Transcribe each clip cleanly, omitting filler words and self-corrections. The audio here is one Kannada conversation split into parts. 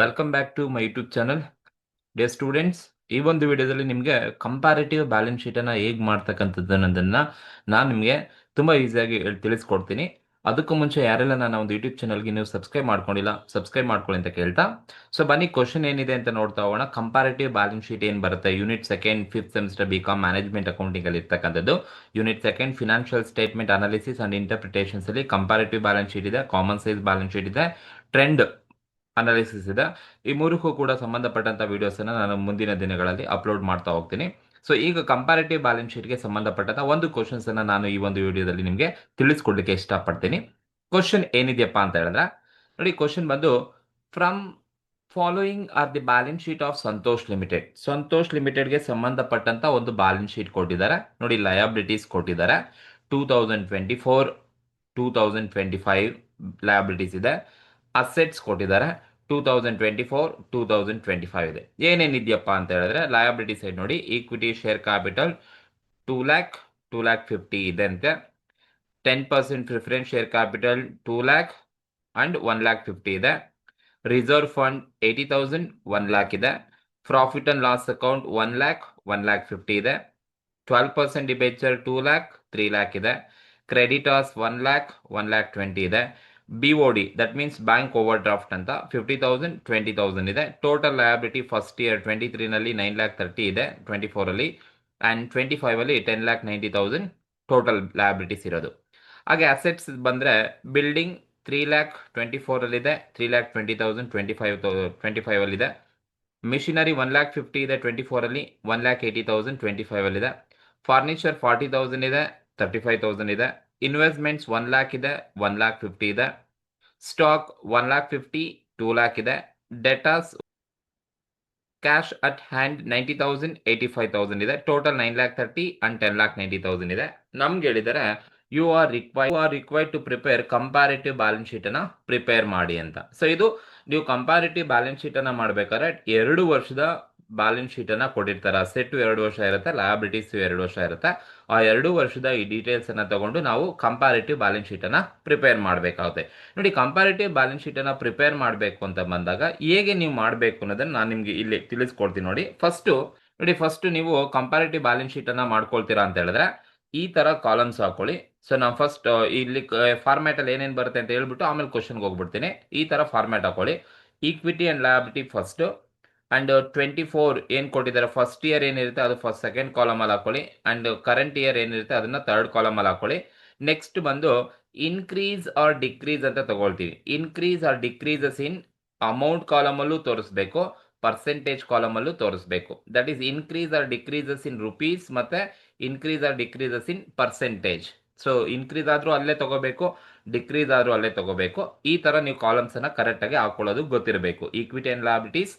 Welcome back to my YouTube channel. Dear students, ಈ ಒಂದು ವಿಡಿಯೋದಲ್ಲಿ ನಿಮಗೆ ಕಂಪ್ಯಾರಿಟಿವ್ ಬ್ಯಾಲೆನ್ಸ್ ಶೀಟನ್ನು ಹೇಗೆ ಮಾಡ್ತಕ್ಕಂಥದ್ದು ಅನ್ನೋದನ್ನು ನಾನು ನಿಮಗೆ ತುಂಬ ಈಸಿಯಾಗಿ ತಿಳಿಸ್ಕೊಡ್ತೀನಿ. ಅದಕ್ಕೂ ಮುಂಚೆ ಯಾರೆಲ್ಲ ನನ್ನ ಒಂದು ಯೂಟ್ಯೂಬ್ ಚಾನಲ್ಗೆ ನೀವು ಸಬ್ಸ್ಕ್ರೈಬ್ ಮಾಡ್ಕೊಂಡಿಲ್ಲ, ಸಬ್ಸ್ಕ್ರೈಬ್ ಮಾಡ್ಕೊಳ್ಳಿ ಅಂತ ಕೇಳ್ತಾ, ಸೊ ಬನ್ನಿ ಕ್ವಶನ್ ಏನಿದೆ ಅಂತ ನೋಡ್ತಾ ಹೋಗೋಣ. ಕಂಪ್ಯಾರಿಟಿವ್ ಬ್ಯಾಲೆನ್ಸ್ ಶೀಟ್ ಏನು ಬರುತ್ತೆ, unit second fifth semester BCom management ಅಕೌಂಟಿಂಗಲ್ಲಿ ಇರ್ತಕ್ಕಂಥದ್ದು. Unit second financial statement analysis and interpretations ಅಲ್ಲಿ ಕಂಪ್ಯಾರಿಟಿವ್ ಬ್ಯಾಲೆನ್ಸ್ ಶೀಟ್ ಇದೆ, ಕಾಮನ್ ಸೈಜ್ ಬ್ಯಾಲೆನ್ಸ್ ಶೀಟ್ ಇದೆ, ಟ್ರೆಂಡ್ ಅನಾಲಿಸಿಸ್ ಇದೆ. ಈ ಮೂರಕ್ಕೂ ಕೂಡ ಸಂಬಂಧಪಟ್ಟಂತ ವಿಡಿಯೋಸನ್ನು ನಾನು ಮುಂದಿನ ದಿನಗಳಲ್ಲಿ ಅಪ್ಲೋಡ್ ಮಾಡ್ತಾ ಹೋಗ್ತೀನಿ. ಸೊ ಈಗ ಕಂಪ್ಯಾರಿಟಿವ್ ಬ್ಯಾಲೆನ್ಸ್ ಶೀಟ್ಗೆ ಸಂಬಂಧಪಟ್ಟಂತ ಒಂದು ಕ್ವಶನ್ಸ್ ಅನ್ನ ನಾನು ಈ ಒಂದು ವಿಡಿಯೋದಲ್ಲಿ ನಿಮಗೆ ತಿಳಿಸ್ಕೊಡ್ಲಿಕ್ಕೆ ಇಷ್ಟಪಡ್ತೀನಿ. ಕ್ವಶನ್ ಏನಿದೆಯಪ್ಪ ಅಂತ ಹೇಳಿದ್ರೆ, ನೋಡಿ ಕ್ವಶನ್ ಬಂದು, from following are the balance sheet of Santosh limited. Santosh ಲಿಮಿಟೆಡ್ಗೆ ಸಂಬಂಧಪಟ್ಟಂತ ಒಂದು ಬ್ಯಾಲೆನ್ಸ್ ಶೀಟ್ ಕೊಟ್ಟಿದ್ದಾರೆ. ನೋಡಿ ಲಯಬಿಲಿಟೀಸ್ ಕೊಟ್ಟಿದ್ದಾರೆ. 2024 2025 ಲಯಬಿಲಿಟೀಸ್ ಇದೆ. ಅಸೆಟ್ಸ್ ಕೊಟ್ಟಿದ್ದಾರೆ. 2024 ಇದೆ. ಏನೇನಿದೆಯಪ್ಪ ಅಂತ ಹೇಳಿದ್ರೆ, ಲಯಬಿಲಿಟಿ ಸೈಡ್ ನೋಡಿ, ಈಕ್ವಿಟಿ ಶೇರ್ ಕ್ಯಾಪಿಟಲ್ 2 lakh 2,50,000 ಇದೆ ಅಂತೆ. 10% preference share capital 2 lakh and 1,50,000 ಇದೆ. ರಿಸರ್ವ್ ಫಂಡ್ 80,000 1 lakh ಇದೆ. Profit and loss account 1 lakh 1,50,000 ಇದೆ. 12% ಡಿಬೇಚರ್ 2 lakh 3 lakh ಇದೆ. ಕ್ರೆಡಿಟರ್ಸ್ 1 lakh 1,20,000 ಇದೆ. BOD that means bank over draft ಅಂತ 50,000 20,000 ಇದೆ. ಟೋಟಲ್ ಲಯಬಿಲಿಟಿ ಫಸ್ಟ್ ಇಯರ್ 23ನಲ್ಲಿ 9,30,000 ಇದೆ, 24ಅಲ್ಲಿ, ಆ್ಯಂಡ್ 25ಅಲ್ಲಿ 10,90,000 ಟೋಟಲ್ ಲಯಬಿಲಿಟೀಸ್ ಇರೋದು. ಹಾಗೆ ಅಸೆಟ್ಸ್ ಬಂದರೆ, ಬಿಲ್ಡಿಂಗ್ 3,24,000 3,20,000 25ಅಲ್ಲಿದೆ. ಮಿಷಿನರಿ 1,50,000 ಇದೆ 24ಅಲ್ಲಿ, 1,80,000 25ಅಲ್ಲಿದೆ. ಫರ್ನಿಚರ್ 40,000 ಇದೆ, 35,000 ಇದೆ. ಇನ್ವೆಸ್ಟ್ಮೆಂಟ್ಸ್ 1 lakh ಇದೆ, 1,50,000 ಇದೆ. ಸ್ಟಾಕ್ 1,50,000 2 lakh ಇದೆ. ಡೆಟಾಸ್ ಕ್ಯಾಶ್ ಅಟ್ ಹ್ಯಾಂಡ್ 90,000 85,000 ಇದೆ. ಟೋಟಲ್ 9,30,000 ಅಂಡ್ 10,90,000 ಇದೆ. ನಮ್ಗೆ ಹೇಳಿದರೆ you are required to prepare comparative balance sheet ಅನ್ನ ಪ್ರಿಪೇರ್ ಮಾಡಿ ಅಂತ. ಸೊ ಇದು ನೀವು ಕಂಪ್ಯಾರಿಟಿವ್ ಬ್ಯಾಲೆನ್ಸ್ ಶೀಟ್ ಅನ್ನ ಮಾಡ್ಬೇಕಾದ್ರೆ 2 ವರ್ಷದ ಬ್ಯಾಲೆನ್ಸ್ ಶೀಟ್ ಅನ್ನ ಕೊಟ್ಟಿರ್ತಾರೆ. ಅಸೆಟ್ 2 ವರ್ಷ ಇರುತ್ತೆ, ಲಯಬಿಲಿಟೀಸ್ 2 ವರ್ಷ ಇರುತ್ತೆ. ಆ 2 ವರ್ಷದ ಈ ಡೀಟೇಲ್ಸ್ ಅನ್ನ ತಗೊಂಡು ನಾವು ಕಂಪ್ಯಾರಿಟಿವ್ ಬ್ಯಾಲೆನ್ಸ್ ಶೀಟ್ ಅನ್ನ ಪ್ರಿಪೇರ್ ಮಾಡಬೇಕಾಗುತ್ತೆ. ನೋಡಿ, ಕಂಪ್ಯಾರಿಟಿವ್ ಬ್ಯಾಲೆನ್ಸ್ ಶೀಟ್ ಅನ್ನ ಪ್ರಿಪೇರ್ ಮಾಡಬೇಕು ಅಂತ ಬಂದಾಗ ಹೇಗೆ ನೀವು ಮಾಡಬೇಕು ಅನ್ನೋದನ್ನ ನಾನು ನಿಮ್ಗೆ ಇಲ್ಲಿ ತಿಳಿಸ್ಕೊಡ್ತೀನಿ. ಫಸ್ಟ್ ನೀವು ಕಂಪ್ಯಾರಿಟಿವ್ ಬ್ಯಾಲೆನ್ಸ್ ಶೀಟ್ ಅನ್ನ ಮಾಡ್ಕೊಳ್ತೀರಾ ಅಂತ ಹೇಳಿದ್ರೆ ಈ ತರ ಕಾಲಮ್ಸ್ ಹಾಕೊಳ್ಳಿ. ಸೊ ನಾವು ಫಸ್ಟ್ ಇಲ್ಲಿ ಫಾರ್ಮ್ಯಾಟ್ ಅಲ್ಲಿ ಏನೇನು ಬರುತ್ತೆ ಅಂತ ಹೇಳ್ಬಿಟ್ಟು ಆಮೇಲೆ ಕ್ವಶನ್ಗೆ ಹೋಗ್ಬಿಡ್ತೀನಿ. ಈ ತರ ಫಾರ್ಮ್ಯಾಟ್ ಹಾಕೊಳ್ಳಿ. Equity and liability first, and 24 ಏನು ಕೊಟ್ಟಿದ್ದಾರೆ ಫಸ್ಟ್ ಇಯರ್ ಏನಿರುತ್ತೆ ಅದು ಫಸ್ಟ್ ಸೆಕೆಂಡ್ ಕಾಲಮ್ ಅಲ್ಲಿ ಹಾಕೊಳ್ಳಿ. ಅಂಡ್ ಕರೆಂಟ್ ಇಯರ್ ಏನಿರುತ್ತೆ ಅದನ್ನ ಥರ್ಡ್ ಕಾಲಮ್ ಅಲ್ಲಿ ಹಾಕೊಳ್ಳಿ. ನೆಕ್ಸ್ಟ್ ಬಂದು ಇನ್ಕ್ರೀಸ್ ಆರ್ ಡಿಕ್ರೀಸ್ ಅಂತ ತಗೊಳ್ತೀವಿ. Increase or decreases in amount column ಅಲ್ಲೂ ತೋರಿಸ್ಬೇಕು, ಪರ್ಸೆಂಟೇಜ್ ಕಾಲಮ್ ಅಲ್ಲೂ ತೋರಿಸ್ಬೇಕು. That is increase or decreases in rupees ಮತ್ತೆ increase or decreases in percentage. So increase ಆದ್ರೂ ಅಲ್ಲೇ ತಗೋಬೇಕು, ಡಿಕ್ರೀಸ್ ಆದ್ರೂ ಅಲ್ಲೇ ತಗೋಬೇಕು. ಈ ತರ ನೀವು ಕಾಲಮ್ಸ್ ಅನ್ನ ಕರೆಕ್ಟ್ ಆಗಿ ಹಾಕೊಳ್ಳೋದು ಗೊತ್ತಿರಬೇಕು. Equity and liabilities,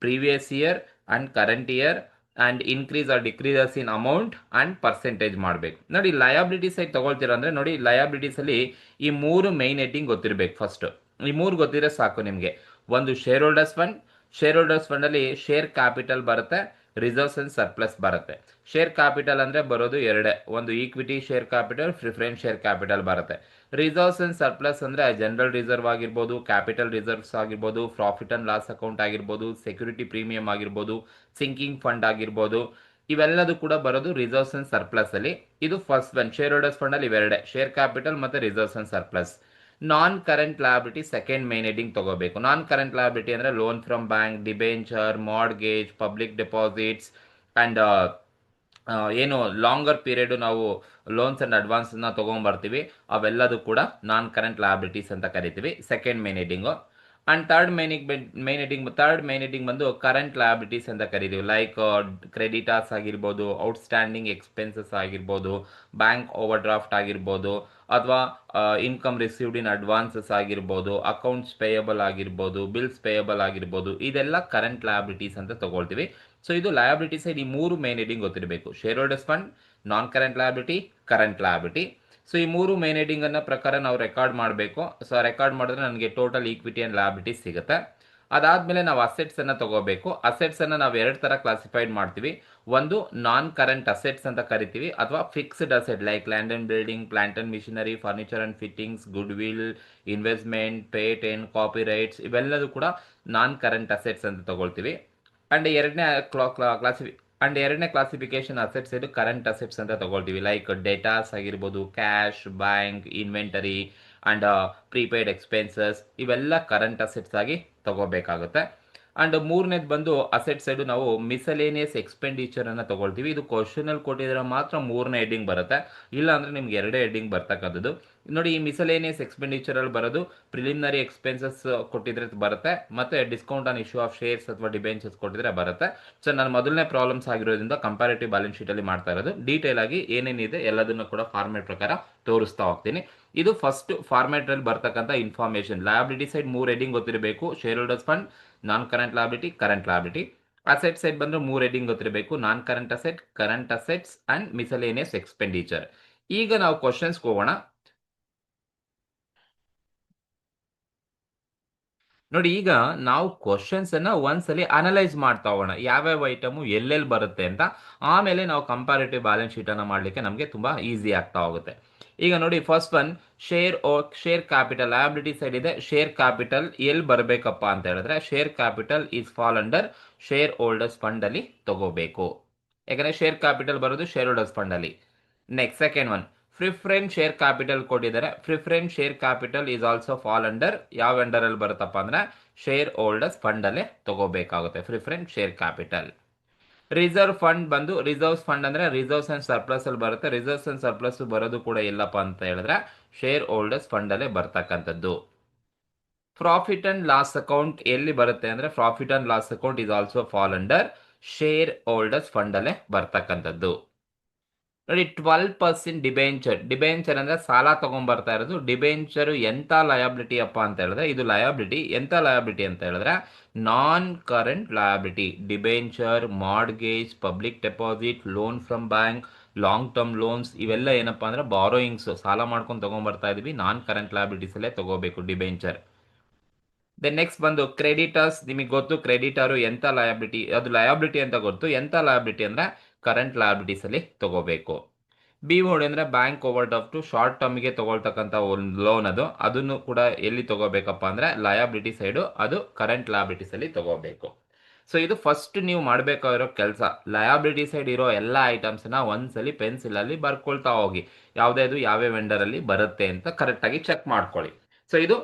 previous year and current year, and increase or decreases in amount and percentage ಮಾಡಬೇಕು. ನೋಡಿ ಲಯಬಿಲಿಟೀಸ್ ಆಗಿ ತಗೊಳ್ತೀರಾ ಅಂದ್ರೆ, ನೋಡಿ ಲಯಬಿಲಿಟೀಸ್ ಅಲ್ಲಿ ಈ 3 ಮೈನ್ ಹೆಡ್ಡಿಂಗ್ ಗೊತ್ತಿರಬೇಕು. ಫಸ್ಟ್ ಈ 3 ಗೊತ್ತಿದ್ರೆ ಸಾಕು ನಿಮಗೆ. ಒಂದು share holders fund, share holders fund ಅಲ್ಲಿ ಶೇರ್ ಕ್ಯಾಪಿಟಲ್ ಬರುತ್ತೆ, ರಿಸರ್ವ್ಸ್ ಅಂಡ್ ಸರ್ಪ್ಲಸ್ ಬರುತ್ತೆ. ಶೇರ್ ಕ್ಯಾಪಿಟಲ್ ಅಂದ್ರೆ ಬರೋದು ಎರಡೇ, ಒಂದು equity share capital, preference share capital ಬರುತ್ತೆ. ರಿಸರ್ವ್ಸ್ ಅಂಡ್ ಸರ್ಪ್ಲಸ್ ಅಂದ್ರೆ ಜನರಲ್ ರಿಸರ್ವ್ ಆಗಿರ್ಬೋದು, ಕ್ಯಾಪಿಟಲ್ ರಿಸರ್ವ್ಸ್ ಆಗಿರ್ಬೋದು, ಪ್ರಾಫಿಟ್ ಅಂಡ್ ಲಾಸ್ ಅಕೌಂಟ್ ಆಗಿರ್ಬೋದು, ಸೆಕ್ಯೂರಿಟಿ ಪ್ರೀಮಿಯಂ ಆಗಿರ್ಬೋದು, ಸಿಂಕಿಂಗ್ ಫಂಡ್ ಆಗಿರ್ಬೋದು, ಇವೆಲ್ಲದೂ ಕೂಡ ಬರೋದು ರಿಸರ್ವ್ಸ್ ಅಂಡ್ ಸರ್ಪ್ಲಸ್ ಅಲ್ಲಿ. ಇದು first one. Share holders fund ಅಲ್ಲಿ ಇವೆರಡೆ, ಶೇರ್ ಕ್ಯಾಪಿಟಲ್ ಮತ್ತೆ reserves and surplus. Non current liability second main heading ತಗೋಬೇಕು. ನಾನ್ ಕರೆಂಟ್ ಲಯಬಿಲಿಟಿ ಅಂದ್ರೆ loan from bank, debenture, mortgage, public deposits, and ಏನು ಲಾಂಗರ್ ಪೀರಿಯಡ್ ನಾವು ಲೋನ್ಸ್ ಅಂಡ್ ಅಡ್ವಾನ್ಸ್ ನ ತಗೊಂಡ್ಬರ್ತೀವಿ, ಅವೆಲ್ಲದೂ ಕೂಡ ನಾನ್ ಕರೆಂಟ್ ಲಯಬಿಲಿಟೀಸ್ ಅಂತ ಕರಿತೀವಿ, second main heading. And third main heading ಬಂದು ಕರೆಂಟ್ ಲಯಬಿಲಿಟೀಸ್ ಅಂತ ಕರಿತೀವಿ. ಲೈಕ್ ಕ್ರೆಡಿಟರ್ಸ್ ಆಗಿರ್ಬೋದು, ಔಟ್ಸ್ಟ್ಯಾಂಡಿಂಗ್ ಎಕ್ಸ್ಪೆನ್ಸಸ್ ಆಗಿರ್ಬೋದು, ಬ್ಯಾಂಕ್ ಓವರ್ ಡ್ರಾಫ್ಟ್ ಆಗಿರ್ಬೋದು, ಅಥವಾ ಇನ್ಕಮ್ ರಿಸೀವ್ಡ್ ಇನ್ ಅಡ್ವಾನ್ಸಸ್ ಆಗಿರ್ಬೋದು, ಅಕೌಂಟ್ಸ್ ಪೇಯಬಲ್ ಆಗಿರ್ಬೋದು, ಬಿಲ್ಸ್ ಪೇಯಬಲ್ ಆಗಿರ್ಬೋದು, ಇದೆಲ್ಲ ಕರೆಂಟ್ ಲಯಬಿಲಿಟೀಸ್ ಅಂತ ತಗೊಳ್ತೀವಿ. ಸೊ ಇದು ಲಯಬಿಲಿಟಿ ಸೈಡ್ ಈ 3 ಮೇನ್ ಹೆಡಿಂಗ್ ಗೊತ್ತಿರಬೇಕು. ಶೇರ್ ಹೋಲ್ಡರ್ಸ್ ಫಂಡ್, ನಾನ್ current liability, current liability. So ಈ 3 ಮೇನ್ ಹೆಡಿಂಗ್ ಅನ್ನ ಪ್ರಕಾರ ನಾವು ರೆಕಾರ್ಡ್ ಮಾಡಬೇಕು. ಸೊ ರೆಕಾರ್ಡ್ ಮಾಡಿದ್ರೆ ನನಗೆ ಟೋಟಲ್ ಈಕ್ವಿಟಿ ಅಂಡ್ ಲಯಬಿಲಿಟೀಸ್ ಸಿಗುತ್ತೆ. ಅದಾದ್ಮೇಲೆ ನಾವು ಅಸೆಟ್ಸ್ ಅನ್ನ ತಗೋಬೇಕು. ಅಸೆಟ್ಸ್ ಅನ್ನ ನಾವು ಎರಡು ತರ ಕ್ಲಾಸಿಫೈಡ್ ಮಾಡ್ತೀವಿ. ಒಂದು ನಾನ್ ಕರೆಂಟ್ ಅಸೆಟ್ಸ್ ಅಂತ ಕರಿತೀವಿ, ಅಥವಾ fixed asset like land and building, plant and machinery, furniture and fittings, goodwill, investment, patent, copyrights, ಇವೆಲ್ಲದೂ ಕೂಡ ನಾನ್ ಕರೆಂಟ್ ಅಸೆಟ್ಸ್ ಅಂತ ತಗೊಳ್ತೀವಿ. ಅಂಡ್ ಎರಡನೇ ಕ್ಲಾಸಿಫಿಕೇಶನ್ ಅಸೆಟ್ಸ್ ಇದು ಕರೆಂಟ್ ಅಸೆಟ್ಸ್ ಅಂತ ತಗೊಳ್ತೀವಿ. ಲೈಕ್ ಡೇಟಾಸ್ ಆಗಿರ್ಬೋದು, cash, bank, inventory and prepaid expenses, ಇವೆಲ್ಲ ಕರೆಂಟ್ ಅಸೆಟ್ಸ್ ಆಗಿ ತಗೋಬೇಕಾಗುತ್ತೆ. ಅಂಡ್ ಮೂರನೇದು ಬಂದು ಅಸೆಟ್ ಸೈಡ್ ನಾವು ಮಿಸಲೇನಿಯಸ್ ಎಕ್ಸ್ಪೆಂಡಿಚರ್ ಅನ್ನ ತಗೊಳ್ತೀವಿ. ಇದು ಕ್ವಶನ್ ಅಲ್ಲಿ ಕೊಟ್ಟಿದ್ರೆ ಮಾತ್ರ ಮೂರನೇ ಹೆಡ್ಡಿಂಗ್ ಬರುತ್ತೆ, ಇಲ್ಲ ಅಂದ್ರೆ ನಿಮ್ಗೆ ಎರಡೇ ಹೆಡ್ಡಿಂಗ್ ಬರ್ತಕ್ಕಂಥದ್ದು. ನೋಡಿ, ಈ ಮಿಸಲೇನಿಯಸ್ ಎಕ್ಸ್ಪೆಂಡಿಚರ್ ಅಲ್ಲಿ ಬರೋದು ಪ್ರಿಲಿಮಿನರಿ ಎಕ್ಸ್ಪೆನ್ಸಸ್ ಕೊಟ್ಟಿದ್ರೆ ಬರುತ್ತೆ, ಮತ್ತೆ discount on issue of shares ಅಥವಾ ಡಿಬೆಂಚರ್ಸ್ ಕೊಟ್ಟಿದ್ರೆ ಬರುತ್ತೆ. ಸೊ ನಾನು ಮೊದಲನೇ ಪ್ರಾಬ್ಲಮ್ಸ್ ಆಗಿರೋದ್ರಿಂದ ಕಂಪ್ಯಾರಿಟಿವ್ ಬ್ಯಾಲೆನ್ಸ್ ಶೀಟ್ ಅಲ್ಲಿ ಮಾಡ್ತಾ ಇರೋದು. ಡೀಟೇಲ್ ಆಗಿ ಏನೇನಿದೆ ಎಲ್ಲದನ್ನು ಕೂಡ ಫಾರ್ಮೆಟ್ ಪ್ರಕಾರ ತೋರಿಸ್ತಾ ಹೋಗ್ತೀನಿ. ಇದು ಫಸ್ಟ್ ಫಾರ್ಮೆಟ್ ಅಲ್ಲಿ ಬರ್ತಕ್ಕಂಥ ಇನ್ಫಾರ್ಮೇಶನ್. ಲಯಬಿಲಿಟಿ ಸೈಡ್ 3 ಹೆಡ್ಡಿಂಗ್ ಗೊತ್ತಿರಬೇಕು: ಶೇರ್ ಹೋಲ್ಡರ್ಸ್ ಫಂಡ್, ನಾನ್ current liability, current liability. Asset side ಬಂದ್ರೆ 3 ಹೆಡ್ಡಿಂಗ್ ಗೊತ್ತಿರಬೇಕು: ನಾನ್ current asset, current assets and miscellaneous expenditure. ಈಗ ನಾವು ಕ್ವಶನ್ಸ್ ಹೋಗೋಣ. ನೋಡಿ, ಈಗ ನಾವು ಕ್ವಶನ್ಸ್ ಅನ್ನ ಒಂದ್ಸಲಿ ಅನಲೈಸ್ ಮಾಡ್ತಾ ಹೋಗೋಣ, ಯಾವ್ಯಾವ ಐಟಮ್ ಎಲ್ಲೆಲ್ಲಿ ಬರುತ್ತೆ ಅಂತ. ಆಮೇಲೆ ನಾವು ಕಂಪ್ಯಾರಿಟಿವ್ ಬ್ಯಾಲೆನ್ಸ್ ಶೀಟ್ ಅನ್ನ ಮಾಡ್ಲಿಕ್ಕೆ ನಮಗೆ ತುಂಬಾ ಈಸಿ ಆಗ್ತಾ ಹೋಗುತ್ತೆ. ಈಗ ನೋಡಿ, first one share capital. Liability side ಇದೆ. ಶೇರ್ ಕ್ಯಾಪಿಟಲ್ ಎಲ್ಲಿ ಬರಬೇಕಪ್ಪ ಅಂತ ಹೇಳಿದ್ರೆ, share capital is fall under share holders fund ಅಲ್ಲಿ ತಗೋಬೇಕು. ಯಾಕಂದ್ರೆ ಶೇರ್ ಕ್ಯಾಪಿಟಲ್ ಬರೋದು ಶೇರ್ ಹೋಲ್ಡರ್ಸ್ ಫಂಡ್ ಅಲ್ಲಿ. Next second one, preference share capital ಕೊಟ್ಟಿದ್ದಾರೆ. Preference share capital is also fall under ಯಾವ ಅಂಡರ್ ಅಲ್ಲಿ ಬರುತ್ತಪ್ಪ ಅಂದ್ರೆ ಶೇರ್ ಹೋಲ್ಡರ್ಸ್ ಫಂಡ್ ಅಲ್ಲೇ ತಗೋಬೇಕಾಗುತ್ತೆ preference share capital. Reserve fund ಬಂದು ರಿಸರ್ವ್ಸ್ ಫಂಡ್ ಅಂದ್ರೆ ರಿಸರ್ವ್ಸ್ ಅಂಡ್ ಸರ್ಪ್ಲಸ್ ಅಲ್ಲಿ ಬರುತ್ತೆ. ರಿಸರ್ವ್ಸ್ ಅಂಡ್ ಸರ್ಪ್ಲಸ್ ಬರೋದು ಕೂಡ ಎಲ್ಲಪ್ಪ ಅಂತ ಹೇಳಿದ್ರೆ ಶೇರ್ ಹೋಲ್ಡರ್ಸ್ ಫಂಡ್ ಅಲ್ಲೇ ಬರ್ತಕ್ಕಂಥದ್ದು. ಪ್ರಾಫಿಟ್ ಅಂಡ್ ಲಾಸ್ ಅಕೌಂಟ್ ಎಲ್ಲಿ ಬರುತ್ತೆ ಅಂದ್ರೆ profit and loss account is also fall under share holders fund ಅಲ್ಲೇ ಬರ್ತಕ್ಕಂಥದ್ದು. ನೋಡಿ, 12% ಡಿಬೆಂಚರ್ ಅಂದ್ರೆ ಸಾಲ ತಗೊಂಡ್ಬರ್ತಾ ಇರೋದು. ಡಿಬೆಂಚರ್ ಎಂತ ಲಯಬಿಲಿಟಿ ಅಪ್ಪ ಅಂತ ಹೇಳಿದ್ರೆ ಇದು ಲಯಬಿಲಿಟಿ. ಎಂತ ಲಯಬಿಲಿಟಿ ಅಂತ ಹೇಳಿದ್ರೆ ನಾನ್ current liability. Debenture, mortgage, public deposit, loan from bank, long term loans, ಇವೆಲ್ಲ ಏನಪ್ಪಾ ಅಂದ್ರೆ ಬಾರೋಯಿಂಗ್ಸ್, ಸಾಲ ಮಾಡ್ಕೊಂಡು ತಗೊಂಡ್ಬರ್ತಾ ಇದೀವಿ. ನಾನ್ ಕರೆಂಟ್ ಲಯಬಿಲಿಟೀಸ್ ಅಲ್ಲೇ ತಗೋಬೇಕು ಡಿಬೆಂಚರ್. ದೆನ್ ನೆಕ್ಸ್ಟ್ ಬಂದು ಕ್ರೆಡಿಟರ್ಸ್. ನಿಮಗೆ ಗೊತ್ತು ಕ್ರೆಡಿಟರ್ ಎಂತ ಲಯಬಿಲಿಟಿ, ಅದು ಲಯಬಿಲಿಟಿ ಅಂತ ಗೊತ್ತು. ಎಂತ ಲಯಬಿಲಿಟಿ ಅಂದ್ರೆ ಕರೆಂಟ್ ಲಯಬಿಲಿಟೀಸ್ ಅಲ್ಲಿ ತಗೋಬೇಕು. ಬಿ ಮೋಡ್ ಅಂದ್ರೆ ಬ್ಯಾಂಕ್ ಓವರ್ ಡ್ರಾಫ್ಟ್, ಶಾರ್ಟ್ ಟರ್ಮ್ಗೆ ತಗೊಳ್ತಕ್ಕಂಥ ಒಂದು ಲೋನ್, ಅದನ್ನು ಕೂಡ ಎಲ್ಲಿ ತಗೋಬೇಕಪ್ಪ ಅಂದ್ರೆ ಲಯಬಿಲಿಟಿ ಸೈಡು, ಅದು ಕರೆಂಟ್ ಲಯಬಿಲಿಟೀಸ್ ಅಲ್ಲಿ ತಗೋಬೇಕು. ಸೊ ಇದು ಫಸ್ಟ್ ನೀವು ಮಾಡಬೇಕಾಗಿರೋ ಕೆಲಸ. ಲಯಬಿಲಿಟಿ ಸೈಡ್ ಇರೋ ಎಲ್ಲ ಐಟಮ್ಸ್ ನ ಒಂದ್ಸಲಿ ಪೆನ್ಸಿಲ್ ಅಲ್ಲಿ ಬರ್ಕೊಳ್ತಾ ಹೋಗಿ, ಯಾವ್ದು ಯಾವ ವೆಂಡರ್ ಅಲ್ಲಿ ಬರುತ್ತೆ ಅಂತ ಕರೆಕ್ಟ್ ಆಗಿ ಚೆಕ್ ಮಾಡ್ಕೊಳ್ಳಿ. ಸೊ ಇದು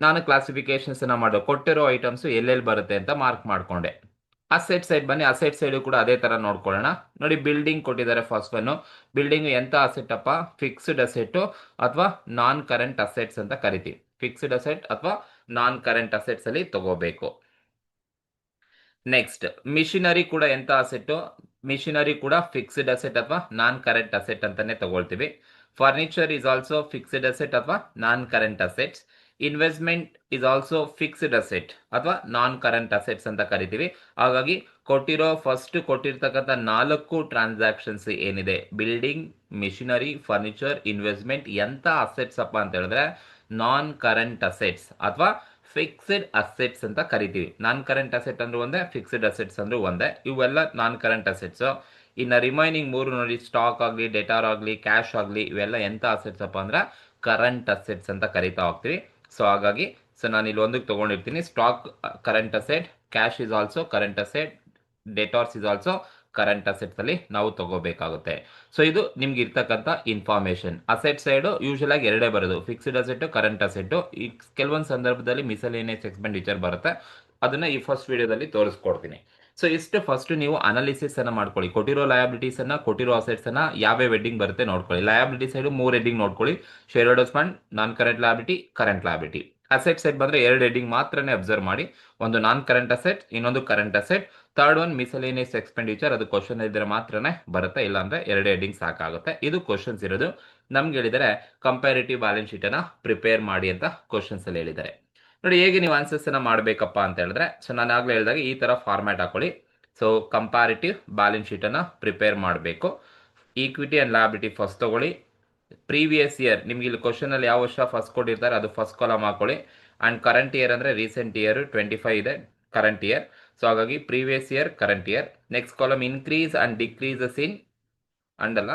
ನಾನು ಕ್ಲಾಸಿಫಿಕೇಶನ್ಸ್ ಕೊಟ್ಟಿರೋ ಐಟಮ್ಸ್ ಎಲ್ಲೆಲ್ಲಿ ಬರುತ್ತೆ ಅಂತ ಮಾರ್ಕ್ ಮಾಡ್ಕೊಂಡೆ. ಅಸೆಟ್ ಸೈಡ್ ಬನ್ನಿ. ಅಸೆಟ್ ಸೈಡ್ ಕೂಡ ಅದೇ ತರ ನೋಡ್ಕೊಳ್ಳೋಣ. ನೋಡಿ, ಬಿಲ್ಡಿಂಗ್ ಕೊಟ್ಟಿದ್ದಾರೆ. ಫಸ್ಟ್ ಒನ್, ಬಿಲ್ಡಿಂಗ್ ಎಂತ ಅಸೆಟ್ ಅಪ್ಪ? ಫಿಕ್ಸ್ಡ್ ಅಸೆಟ್ ಅಥವಾ ನಾನ್ ಕರೆಂಟ್ ಅಸೆಟ್ಸ್ ಅಂತ ಕರಿತೀವಿ. ಫಿಕ್ಸ್ಡ್ ಅಸೆಟ್ ಅಥವಾ ನಾನ್ ಕರೆಂಟ್ ಅಸೆಟ್ಸ್ ಅಲ್ಲಿ ತಗೋಬೇಕು. ನೆಕ್ಸ್ಟ್, ಮಿಷಿನರಿ ಕೂಡ ಎಂತ ಅಸೆಟ್? ಮಿಷಿನರಿ ಕೂಡ ಫಿಕ್ಸ್ಡ್ ಅಸೆಟ್ ಅಥವಾ ನಾನ್ ಕರೆಂಟ್ ಅಸೆಟ್ ಅಂತಾನೆ ತಗೊಳ್ತೀವಿ. Furniture is also fixed asset ಅಥವಾ non current assets. Investment is also fixed asset ಅಥವಾ ನಾನ್ ಕರೆಂಟ್ ಅಸೆಟ್ಸ್ ಅಂತ ಕರಿತೀವಿ. ಹಾಗಾಗಿ ಕೊಟ್ಟಿರ್ತಕ್ಕಂಥ 4 ಟ್ರಾನ್ಸಾಕ್ಷನ್ಸ್ ಏನಿದೆ, ಬಿಲ್ಡಿಂಗ್, ಮಿಷಿನರಿ, ಫರ್ನಿಚರ್, ಇನ್ವೆಸ್ಟ್ಮೆಂಟ್, ಎಂತ ಅಸೆಟ್ಸ್ ಅಪ್ಪ ಅಂತ ಹೇಳಿದ್ರೆ ನಾನ್ ಕರೆಂಟ್ ಅಸೆಟ್ಸ್ ಅಥವಾ ಫಿಕ್ಸ್ಡ್ ಅಸೆಟ್ಸ್ ಅಂತ ಕರಿತೀವಿ. ನಾನ್ ಕರೆಂಟ್ ಅಸೆಟ್ ಅಂದ್ರೆ ಒಂದೇ, ಫಿಕ್ಸ್ಡ್ ಅಸೆಟ್ಸ್ ಅಂದ್ರೆ ಒಂದೇ. ಇವೆಲ್ಲ ನಾನ್ ಕರೆಂಟ್ ಅಸೆಟ್ಸ್. ಇನ್ನು ರಿಮೈನಿಂಗ್ 3 ನೋಡಿ, ಸ್ಟಾಕ್ ಆಗಲಿ, ಡೆಟಾರ್ ಆಗಲಿ, ಕ್ಯಾಶ್ ಆಗಲಿ, ಇವೆಲ್ಲ ಎಂತ ಅಸೆಟ್ಸ್ ಅಪ್ಪ ಅಂದ್ರೆ ಕರೆಂಟ್ ಅಸೆಟ್ಸ್ ಅಂತ ಕರಿತಾ ಹೋಗ್ತೀವಿ. ಸೊ ಹಾಗಾಗಿ ನಾನು ಇಲ್ಲಿ ಒಂದಕ್ಕೆ ತಗೊಂಡಿರ್ತೀನಿ. Stock current asset, cash is also current asset, debtors is also current assets ಅಲ್ಲಿ ನಾವು ತಗೋಬೇಕಾಗುತ್ತೆ. ಸೊ ಇದು ನಿಮ್ಗೆ ಇರ್ತಕ್ಕಂಥ ಇನ್ಫಾರ್ಮೇಶನ್. ಅಸೆಟ್ ಸೈಡ್ ಯೂಶಲ್ ಆಗಿ ಎರಡೇ ಬರೋದು, ಫಿಕ್ಸ್ಡ್ ಅಸೆಟ್, ಕರೆಂಟ್ ಅಸೆಟ್. ಈ ಕೆಲವೊಂದು ಸಂದರ್ಭದಲ್ಲಿ ಮಿಸಲೇನಿಯಸ್ ಎಕ್ಸ್ಪೆಂಡಿಚರ್ ಬರುತ್ತೆ, ಅದನ್ನ ಈ ಫಸ್ಟ್ ವಿಡಿಯೋದಲ್ಲಿ ತೋರಿಸ್ಕೊಡ್ತೀನಿ. ಸೊ ಇಷ್ಟು ಫಸ್ಟ್ ನೀವು ಅನಾಲಿಸಿಸ್ ಅನ್ನ ಮಾಡ್ಕೊಳ್ಳಿ. ಕೊಟ್ಟಿರೋ ಲಯಬಿಲಿಟೀಸ್ ಅನ್ನ, ಕೊಟ್ಟಿರೋ ಅಸೆಟ್ಸ್ ಅನ್ನ ಯಾವ್ಯಾವ ಹೆಡ್ಡಿಂಗ್ ಬರುತ್ತೆ ನೋಡ್ಕೊಳ್ಳಿ. ಲಯಬಿಲಿಟಿ ಸೈಡ್ 3 ಹೆಡ್ಡಿಂಗ್ ನೋಡ್ಕೊಳ್ಳಿ: ಶೇರ್ ಹೋಲ್ಡರ್ಸ್ ಫಂಡ್, ನಾನ್ current liability, current liability. Asset side ಬಂದ್ರೆ 2 ಹೆಡ್ಡಿಂಗ್ ಮಾತ್ರನೇ ಅಬ್ಸರ್ವ್ ಮಾಡಿ. ಒಂದು ನಾನ್ ಕರೆಂಟ್ ಅಸೆಟ್, ಇನ್ನೊಂದು current asset. Third one miscellaneous expenditure, ಅದು ಕ್ವಶನ್ ಇದ್ರೆ ಮಾತ್ರನೇ ಬರುತ್ತೆ, ಇಲ್ಲಾಂದ್ರೆ 2 ಹೆಡ್ಡಿಂಗ್ ಸಾಕಾಗುತ್ತೆ. ಇದು ಕ್ವಶನ್ಸ್ ಇರೋದು. ನಮ್ಗೆ ಹೇಳಿದರೆ ಕಂಪ್ಯಾರಿಟಿವ್ ಬ್ಯಾಲೆನ್ಸ್ ಶೀಟ್ ಅನ್ನ ಪ್ರಿಪೇರ್ ಮಾಡಿ ಅಂತ ಕ್ವಶನ್ಸ್ ಅಲ್ಲಿ ಹೇಳಿದ್ದಾರೆ. ನೋಡಿ, ಹೇಗೆ ನೀವು ಆನ್ಸರ್ಸ್ ಅನ್ನ ಮಾಡಬೇಕಪ್ಪ ಅಂತ ಹೇಳಿದ್ರೆ, ಸೊ ನಾನು ಆಗ್ಲೇ ಹೇಳಿದಾಗ ಈ ತರ ಫಾರ್ಮ್ಯಾಟ್ ಹಾಕೊಳ್ಳಿ. ಸೊ ಕಂಪ್ಯಾರಿಟಿವ್ ಬ್ಯಾಲೆನ್ಸ್ ಶೀಟ್ ಅನ್ನ ಪ್ರಿಪೇರ್ ಮಾಡಬೇಕು. ಈಕ್ವಿಟಿ ಅಂಡ್ ಲಯಬಿಲಿಟಿ ಫಸ್ಟ್ ತಗೊಳ್ಳಿ. ಪ್ರೀವಿಯಸ್ ಇಯರ್ ನಿಮ್ಗೆ ಇಲ್ಲಿ ಕ್ವಶನ್ ಅಲ್ಲಿ ಯಾವ ವರ್ಷ ಫಸ್ಟ್ ಕೊಟ್ಟಿರ್ತಾರೆ ಅದು ಫಸ್ಟ್ ಕಾಲಮ್ ಹಾಕೊಳ್ಳಿ. ಆ್ಯಂಡ್ ಕರೆಂಟ್ ಇಯರ್ ಅಂದರೆ ರೀಸೆಂಟ್ ಇಯರ್ 25 ಇದೆ ಕರೆಂಟ್ ಇಯರ್. ಸೊ ಹಾಗಾಗಿ previous year current year. Next column increase and decreases in ಅಂಡಲ್ಲ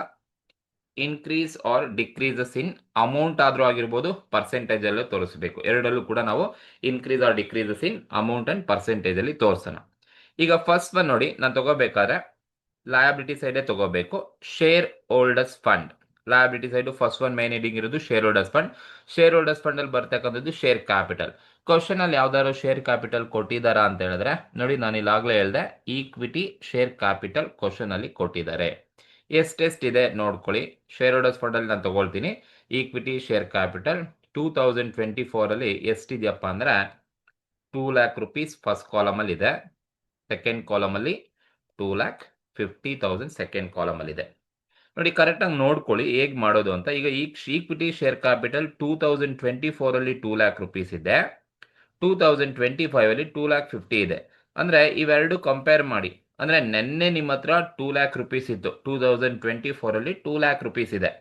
increase or decreases in amount ಆದರೂ ಆಗಿರ್ಬೋದು, ಪರ್ಸೆಂಟೇಜಲ್ಲೂ ತೋರಿಸಬೇಕು. ಎರಡಲ್ಲೂ ಕೂಡ ನಾವು increase or decreases in amount and ಪರ್ಸೆಂಟೇಜಲ್ಲಿ ತೋರಿಸೋಣ. ಈಗ ಫಸ್ಟ್ ಒನ್ ನೋಡಿ, ನಾನು ತಗೋಬೇಕಾದ್ರೆ ಲಯಬಿಲಿಟಿ ಸೈಡೇ ತಗೋಬೇಕು. Share holders fund liability side first one main heading ಇರೋದು share holders fund. Share holders fund ಅಲ್ಲಿ ಬರ್ತಕ್ಕಂಥದ್ದು ಶೇರ್ ಕ್ಯಾಪಿಟಲ್. ಕ್ವಶನ್ ಅಲ್ಲಿ ಯಾವ್ದಾದ್ರು ಶೇರ್ ಕ್ಯಾಪಿಟಲ್ ಕೊಟ್ಟಿದ್ದಾರಾ ಅಂತ ಹೇಳಿದ್ರೆ ನೋಡಿ, ನಾನು ಇಲ್ಲಾಗಲೇ ಹೇಳಿದೆ ಈಕ್ವಿಟಿ ಶೇರ್ ಕ್ಯಾಪಿಟಲ್ ಕ್ವಶನ್ ಅಲ್ಲಿ ಕೊಟ್ಟಿದ್ದಾರೆ. ಎಷ್ಟೆಷ್ಟಿದೆ ನೋಡ್ಕೊಳ್ಳಿ. ಶೇರ್ ಹೋಲ್ಡರ್ಸ್ ಫಂಡ್ ಅಲ್ಲಿ ನಾನು ತಗೊಳ್ತೀನಿ. ಈಕ್ವಿಟಿ ಶೇರ್ ಕ್ಯಾಪಿಟಲ್ 2024 ಅಲ್ಲಿ ಎಷ್ಟಿದೆಯಪ್ಪ ಅಂದ್ರೆ 2 lakh rupees ಫಸ್ಟ್ ಕಾಲಮ್ ಅಲ್ಲಿ ಇದೆ. ಸೆಕೆಂಡ್ ಕಾಲಮ್ ಅಲ್ಲಿ 2,50,000 ಸೆಕೆಂಡ್ ಕಾಲಮ್ ಅಲ್ಲಿ ಇದೆ. ನೋಡಿ ಕರೆಕ್ಟಾಗಿ ನೋಡ್ಕೊಳ್ಳಿ ಹೇಗೆ ಮಾಡೋದು ಅಂತ. ಈಗ ಈಕ್ವಿಟಿ ಶೇರ್ ಕ್ಯಾಪಿಟಲ್ 2024 ಅಲ್ಲಿ 2 lakh rupees ಇದೆ, 2025 ಅಲ್ಲಿ 2,50,000 ಇದೆ. ಅಂದರೆ ಇವೆರಡು ಕಂಪೇರ್ ಮಾಡಿ. ಅಂದರೆ ನೆನ್ನೆ ನಿಮ್ಮ ಹತ್ರ 2 lakh rupees ಇತ್ತು, 2024 ಅಲ್ಲಿ 2 lakh rupees ಇದೆ.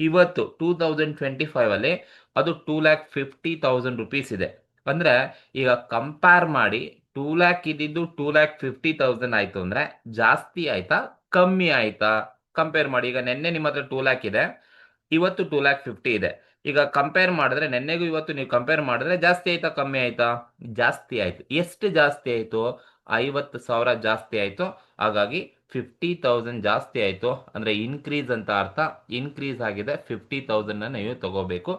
ಇವತ್ತು 2025 ಅಲ್ಲಿ ಅದು 2,50,000 rupees ಇದೆ. ಅಂದರೆ ಈಗ ಕಂಪೇರ್ ಮಾಡಿ 2 lakh ಇದ್ದಿದ್ದು 2,50,000 ಆಯಿತು ಅಂದರೆ ಜಾಸ್ತಿ ಆಯ್ತಾ ಕಮ್ಮಿ ಆಯ್ತಾ ಕಂಪೇರ್ ಮಾಡಿ. ಈಗ ನೆನ್ನೆ ನಿಮ್ಮ ಹತ್ರ 2 lakh ಇದೆ, ಇವತ್ತು 2,50,000 ಇದೆ. ಈಗ ಕಂಪೇರ್ ಮಾಡಿದ್ರೆ ನೆನ್ನೆಗೂ ಇವತ್ತು ನೀವು ಕಂಪೇರ್ ಮಾಡಿದ್ರೆ ಜಾಸ್ತಿ ಆಯ್ತಾ ಕಮ್ಮಿ ಆಯ್ತಾ? ಜಾಸ್ತಿ ಆಯ್ತು. ಎಷ್ಟು ಜಾಸ್ತಿ ಆಯ್ತು? 50,000 ಜಾಸ್ತಿ ಆಯ್ತು. ಹಾಗಾಗಿ 50,000 ಜಾಸ್ತಿ ಆಯ್ತು ಅಂದ್ರೆ ಇನ್ಕ್ರೀಸ್ ಅಂತ ಅರ್ಥ. ಇನ್ಕ್ರೀಸ್ ಆಗಿದೆ 50,000 ನೀವು ತಗೋಬೇಕು.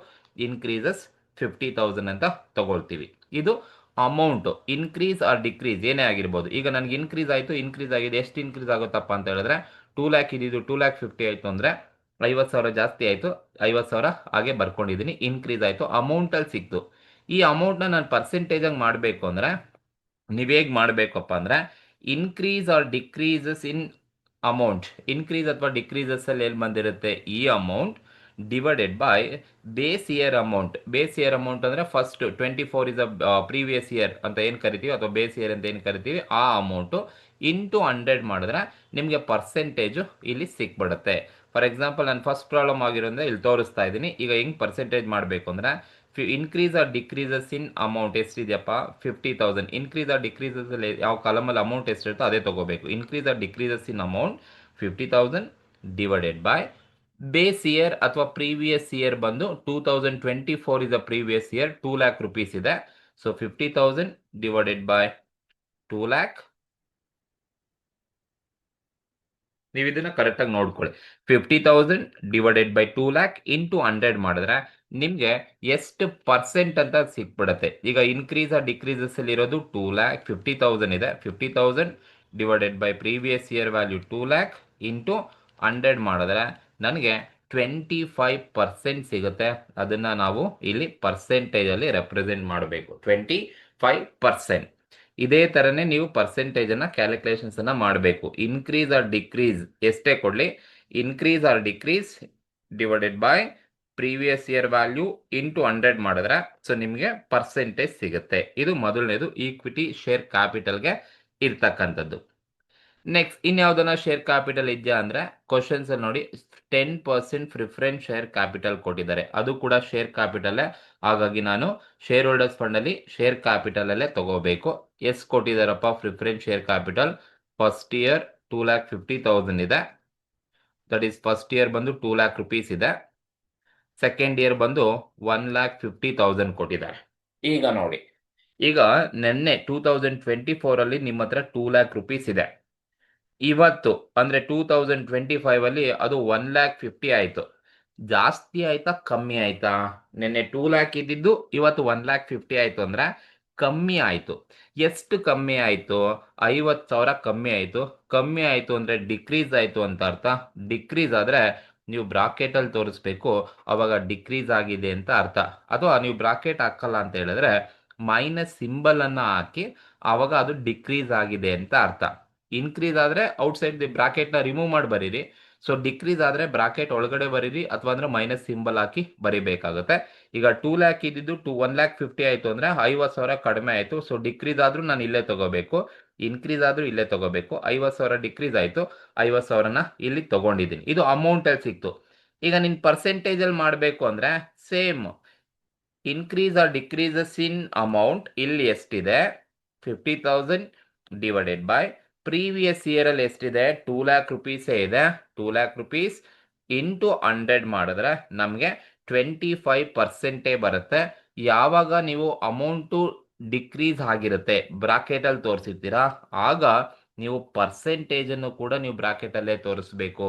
ಇನ್ಕ್ರೀಸಸ್ 50,000 ಅಂತ ತಗೊಳ್ತೀವಿ. ಇದು ಅಮೌಂಟ್. ಇನ್ಕ್ರೀಸ್ ಆರ್ ಡಿಕ್ರೀಸ್ ಏನೇ ಆಗಿರ್ಬೋದು. ಈಗ ನನಗೆ ಇನ್ಕ್ರೀಸ್ ಆಯಿತು, ಇನ್ಕ್ರೀಸ್ ಆಗಿದೆ. ಎಷ್ಟು ಇನ್ಕ್ರೀಸ್ ಆಗುತ್ತಪ್ಪ ಅಂತ ಹೇಳಿದ್ರೆ 2 lakh ಇದ್ದಿದ್ದು 2,50,000 ಆಯಿತು ಅಂದರೆ 50,000 ಜಾಸ್ತಿ ಆಯಿತು. 50,000 ಹಾಗೆ ಬರ್ಕೊಂಡಿದ್ದೀನಿ. ಇನ್ಕ್ರೀಸ್ ಆಯಿತು, ಅಮೌಂಟಲ್ಲಿ ಸಿಕ್ತು. ಈ ಅಮೌಂಟ್ನ ನಾನು ಪರ್ಸೆಂಟೇಜಾಗಿ ಮಾಡಬೇಕು ಅಂದರೆ ನೀವು ಹೇಗೆ ಮಾಡಬೇಕಪ್ಪ ಅಂದರೆ increase or decreases in amount. Increase ಅಥವಾ ಡಿಕ್ರೀಸಸ್ಸಲ್ಲಿ ಎಲ್ಲಿ ಬಂದಿರುತ್ತೆ ಈ amount divided by base year amount. Base year amount ಅಂದರೆ first 24 is a previous year ಅಂತ ಏನು ಕರಿತೀವಿ ಅಥವಾ ಬೇಸ್ ಇಯರ್ ಅಂತ ಏನು ಕರಿತೀವಿ ಆ ಅಮೌಂಟು ಇಂಟು 100 ಮಾಡಿದ್ರೆ ನಿಮಗೆ ಪರ್ಸೆಂಟೇಜು ಇಲ್ಲಿ ಸಿಕ್ಬಿಡುತ್ತೆ. ಫಾರ್ ಎಕ್ಸಾಂಪಲ್ ನಾನು ಫಸ್ಟ್ ಪ್ರಾಬ್ಲಮ್ ಆಗಿರೋದ್ರೆ ಇಲ್ಲಿ ತೋರಿಸ್ತಾ ಇದ್ದೀನಿ. ಈಗ ಹೆಂಗೆ ಪರ್ಸೆಂಟೇಜ್ ಮಾಡಬೇಕು ಅಂದರೆ increase or decreases in amount ಎಷ್ಟಿದೆಯಪ್ಪ 50,000. ಇನ್ಕ್ರೀಸ್ ಆರ್ ಡಿಕ್ರೀಸಸ್ ಅಲ್ಲಿ ಯಾವ ಕಾಲಮಲ್ಲಿ ಅಮೌಂಟ್ ಎಷ್ಟಿರುತ್ತೋ ಅದೇ ತಗೋಬೇಕು. Increase or decreases in amount 50,000 divided by base year ಅಥವಾ ಪ್ರೀವಿಯಸ್ ಇಯರ್ ಬಂದು 2024 is a previous year 2 lakh rupees ಇದೆ. So 50,000 divided by 2 lakh. ನೀವು ಇದನ್ನ ಕರೆಕ್ಟಾಗಿ ನೋಡ್ಕೊಳ್ಳಿ. 50,000 ಡಿವೈಡೆಡ್ ಬೈ 2 lakh ಇಂಟು 100 ಮಾಡಿದ್ರೆ ನಿಮಗೆ ಎಷ್ಟು ಪರ್ಸೆಂಟ್ ಅಂತ ಸಿಕ್ಬಿಡುತ್ತೆ. ಈಗ ಇನ್ಕ್ರೀಸ್ ಆರ್ ಡಿಕ್ರೀಸಸ್ ಅಲ್ಲಿ ಇರೋದು 2 lakh 50,000 ಇದೆ. 50,000 divided by previous year value 2 lakh into 100 ಮಾಡಿದ್ರೆ ನನಗೆ 25% ಸಿಗುತ್ತೆ. ಅದನ್ನು ನಾವು ಇಲ್ಲಿ ಪರ್ಸೆಂಟೇಜಲ್ಲಿ ರೆಪ್ರೆಸೆಂಟ್ ಮಾಡಬೇಕು. 25%. ಇದೇ ಥರನೇ ನೀವು ಪರ್ಸೆಂಟೇಜನ್ನು ಕ್ಯಾಲ್ಕುಲೇಷನ್ಸನ್ನು ಮಾಡಬೇಕು. ಇನ್ಕ್ರೀಸ್ ಆರ್ ಡಿಕ್ರೀಸ್ ಎಷ್ಟೇ ಕೊಡಲಿ, increase or decrease divided by previous year value into 100 ಮಾಡಿದ್ರೆ ಸೊ ನಿಮಗೆ ಪರ್ಸೆಂಟೇಜ್ ಸಿಗುತ್ತೆ. ಇದು ಮೊದಲನೇದು ಈಕ್ವಿಟಿ ಶೇರ್ ಕ್ಯಾಪಿಟಲ್ಗೆ ಇರ್ತಕ್ಕಂಥದ್ದು. ನೆಕ್ಸ್ಟ್ ಇನ್ಯಾವುದನ್ನ ಶೇರ್ ಕ್ಯಾಪಿಟಲ್ ಇದೆಯಾ ಅಂದರೆ ಕ್ವಶನ್ಸ್ ಅಲ್ಲಿ ನೋಡಿ 10% ಪ್ರಿಫರೆನ್ಸ್ ಶೇರ್ ಕ್ಯಾಪಿಟಲ್ ಕೊಟ್ಟಿದ್ದಾರೆ. ಅದು ಕೂಡ ಶೇರ್ ಕ್ಯಾಪಿಟಲ್ಲೇ. ಹಾಗಾಗಿ ನಾನು ಶೇರ್ ಹೋಲ್ಡರ್ಸ್ ಫಂಡ್ ಅಲ್ಲಿ ಶೇರ್ ಕ್ಯಾಪಿಟಲ್ ಅಲ್ಲೇ ತಗೋಬೇಕು. ಎಷ್ಟು ಕೊಟ್ಟಿದ್ದಾರಪ್ಪ preference share capital? First year 2,50,000 ಇದೆ. ದಟ್ ಈಸ್ ಫಸ್ಟ್ ಇಯರ್ ಬಂದು 2 lakh rupees ಇದೆ. ಸೆಕೆಂಡ್ ಇಯರ್ ಬಂದು 1,50,000 ಕೊಟ್ಟಿದ್ದಾರೆ. ಈಗ ನೋಡಿ, ಈಗ ನೆನ್ನೆ 2024 ಅಲ್ಲಿ ನಿಮ್ಮ ಹತ್ರ 2 lakh rupees ಇದೆ. ಇವತ್ತು ಅಂದರೆ 2025 ಅಲ್ಲಿ ಅದು 1,50,000 ಆಯಿತು. ಜಾಸ್ತಿ ಆಯ್ತಾ ಕಮ್ಮಿ ಆಯ್ತಾ? ನೆನ್ನೆ 2 lakh ಇದ್ದಿದ್ದು ಇವತ್ತು 1,50,000 ಆಯಿತು ಅಂದರೆ ಕಮ್ಮಿ ಆಯಿತು. ಎಷ್ಟು ಕಮ್ಮಿ ಆಯಿತು? 50,000 ಕಮ್ಮಿ ಆಯಿತು. ಕಮ್ಮಿ ಆಯಿತು ಅಂದರೆ ಡಿಕ್ರೀಸ್ ಆಯಿತು ಅಂತ ಅರ್ಥ. ಡಿಕ್ರೀಸ್ ಆದರೆ ನೀವು ಬ್ರಾಕೆಟಲ್ಲಿ ತೋರಿಸ್ಬೇಕು, ಅವಾಗ ಡಿಕ್ರೀಸ್ ಆಗಿದೆ ಅಂತ ಅರ್ಥ. ಅಥವಾ ನೀವು ಬ್ರಾಕೆಟ್ ಹಾಕಲ್ಲ ಅಂತ ಹೇಳಿದ್ರೆ ಮೈನಸ್ ಸಿಂಬಲನ್ನು ಹಾಕಿ ಆವಾಗ ಅದು ಡಿಕ್ರೀಸ್ ಆಗಿದೆ ಅಂತ ಅರ್ಥ. ಇನ್ಕ್ರೀಸ್ ಆದರೆ ಔಟ್ಸೈಡ್ ದಿ ಬ್ರಾಕೆಟ್ನ ರಿಮೂವ್ ಮಾಡಿ ಬರೀರಿ. ಸೊ ಡಿಕ್ರೀಸ್ ಆದರೆ ಬ್ರಾಕೆಟ್ ಒಳಗಡೆ ಬರೀರಿ, ಅಥವಾ ಅಂದರೆ ಮೈನಸ್ ಸಿಂಬಲ್ ಹಾಕಿ ಬರೀಬೇಕಾಗುತ್ತೆ. ಈಗ 2 lakh ಇದ್ದಿದ್ದು 1,50,000 ಆಯಿತು ಅಂದರೆ 50,000 ಕಡಿಮೆ ಆಯಿತು. ಸೊ ಡಿಕ್ರೀಸ್ ಆದರೂ ನಾನು ಇಲ್ಲೇ ತಗೋಬೇಕು, ಇನ್ಕ್ರೀಸ್ ಆದರೂ ಇಲ್ಲೇ ತಗೋಬೇಕು. 50,000 ಡಿಕ್ರೀಸ್ ಆಯಿತು, 50,000ನ ಇಲ್ಲಿ ತಗೊಂಡಿದ್ದೀನಿ. ಇದು ಅಮೌಂಟಲ್ಲಿ ಸಿಕ್ತು. ಈಗ ನಿನ್ನ ಪರ್ಸೆಂಟೇಜಲ್ಲಿ ಮಾಡಬೇಕು ಅಂದರೆ same increase or decreases in amount ಇಲ್ಲಿ ಎಷ್ಟಿದೆ 50,000 ಡಿವೈಡೆಡ್ ಬೈ ಪ್ರೀವಿಯಸ್ ಇಯರ್ ಅಲ್ಲಿ ಎಷ್ಟಿದೆ 2 ಲ್ಯಾಕ್ ರುಪೀಸೇ ಇದೆ 2 ಲ್ಯಾಕ್ ರುಪೀಸ್ ಇಂಟು 100 ಮಾಡಿದ್ರೆ ನಮಗೆ 25% ಬರುತ್ತೆ. ಯಾವಾಗ ನೀವು ಅಮೌಂಟು ಡಿಕ್ರೀಸ್ ಆಗಿರುತ್ತೆ ಬ್ರಾಕೆಟ್ ಅಲ್ಲಿ ತೋರಿಸಿರ್ತೀರಾ ಆಗ ನೀವು ಪರ್ಸೆಂಟೇಜ್ ಅನ್ನು ಕೂಡ ನೀವು ಬ್ರಾಕೆಟ್ ಅಲ್ಲೇ ತೋರಿಸ್ಬೇಕು.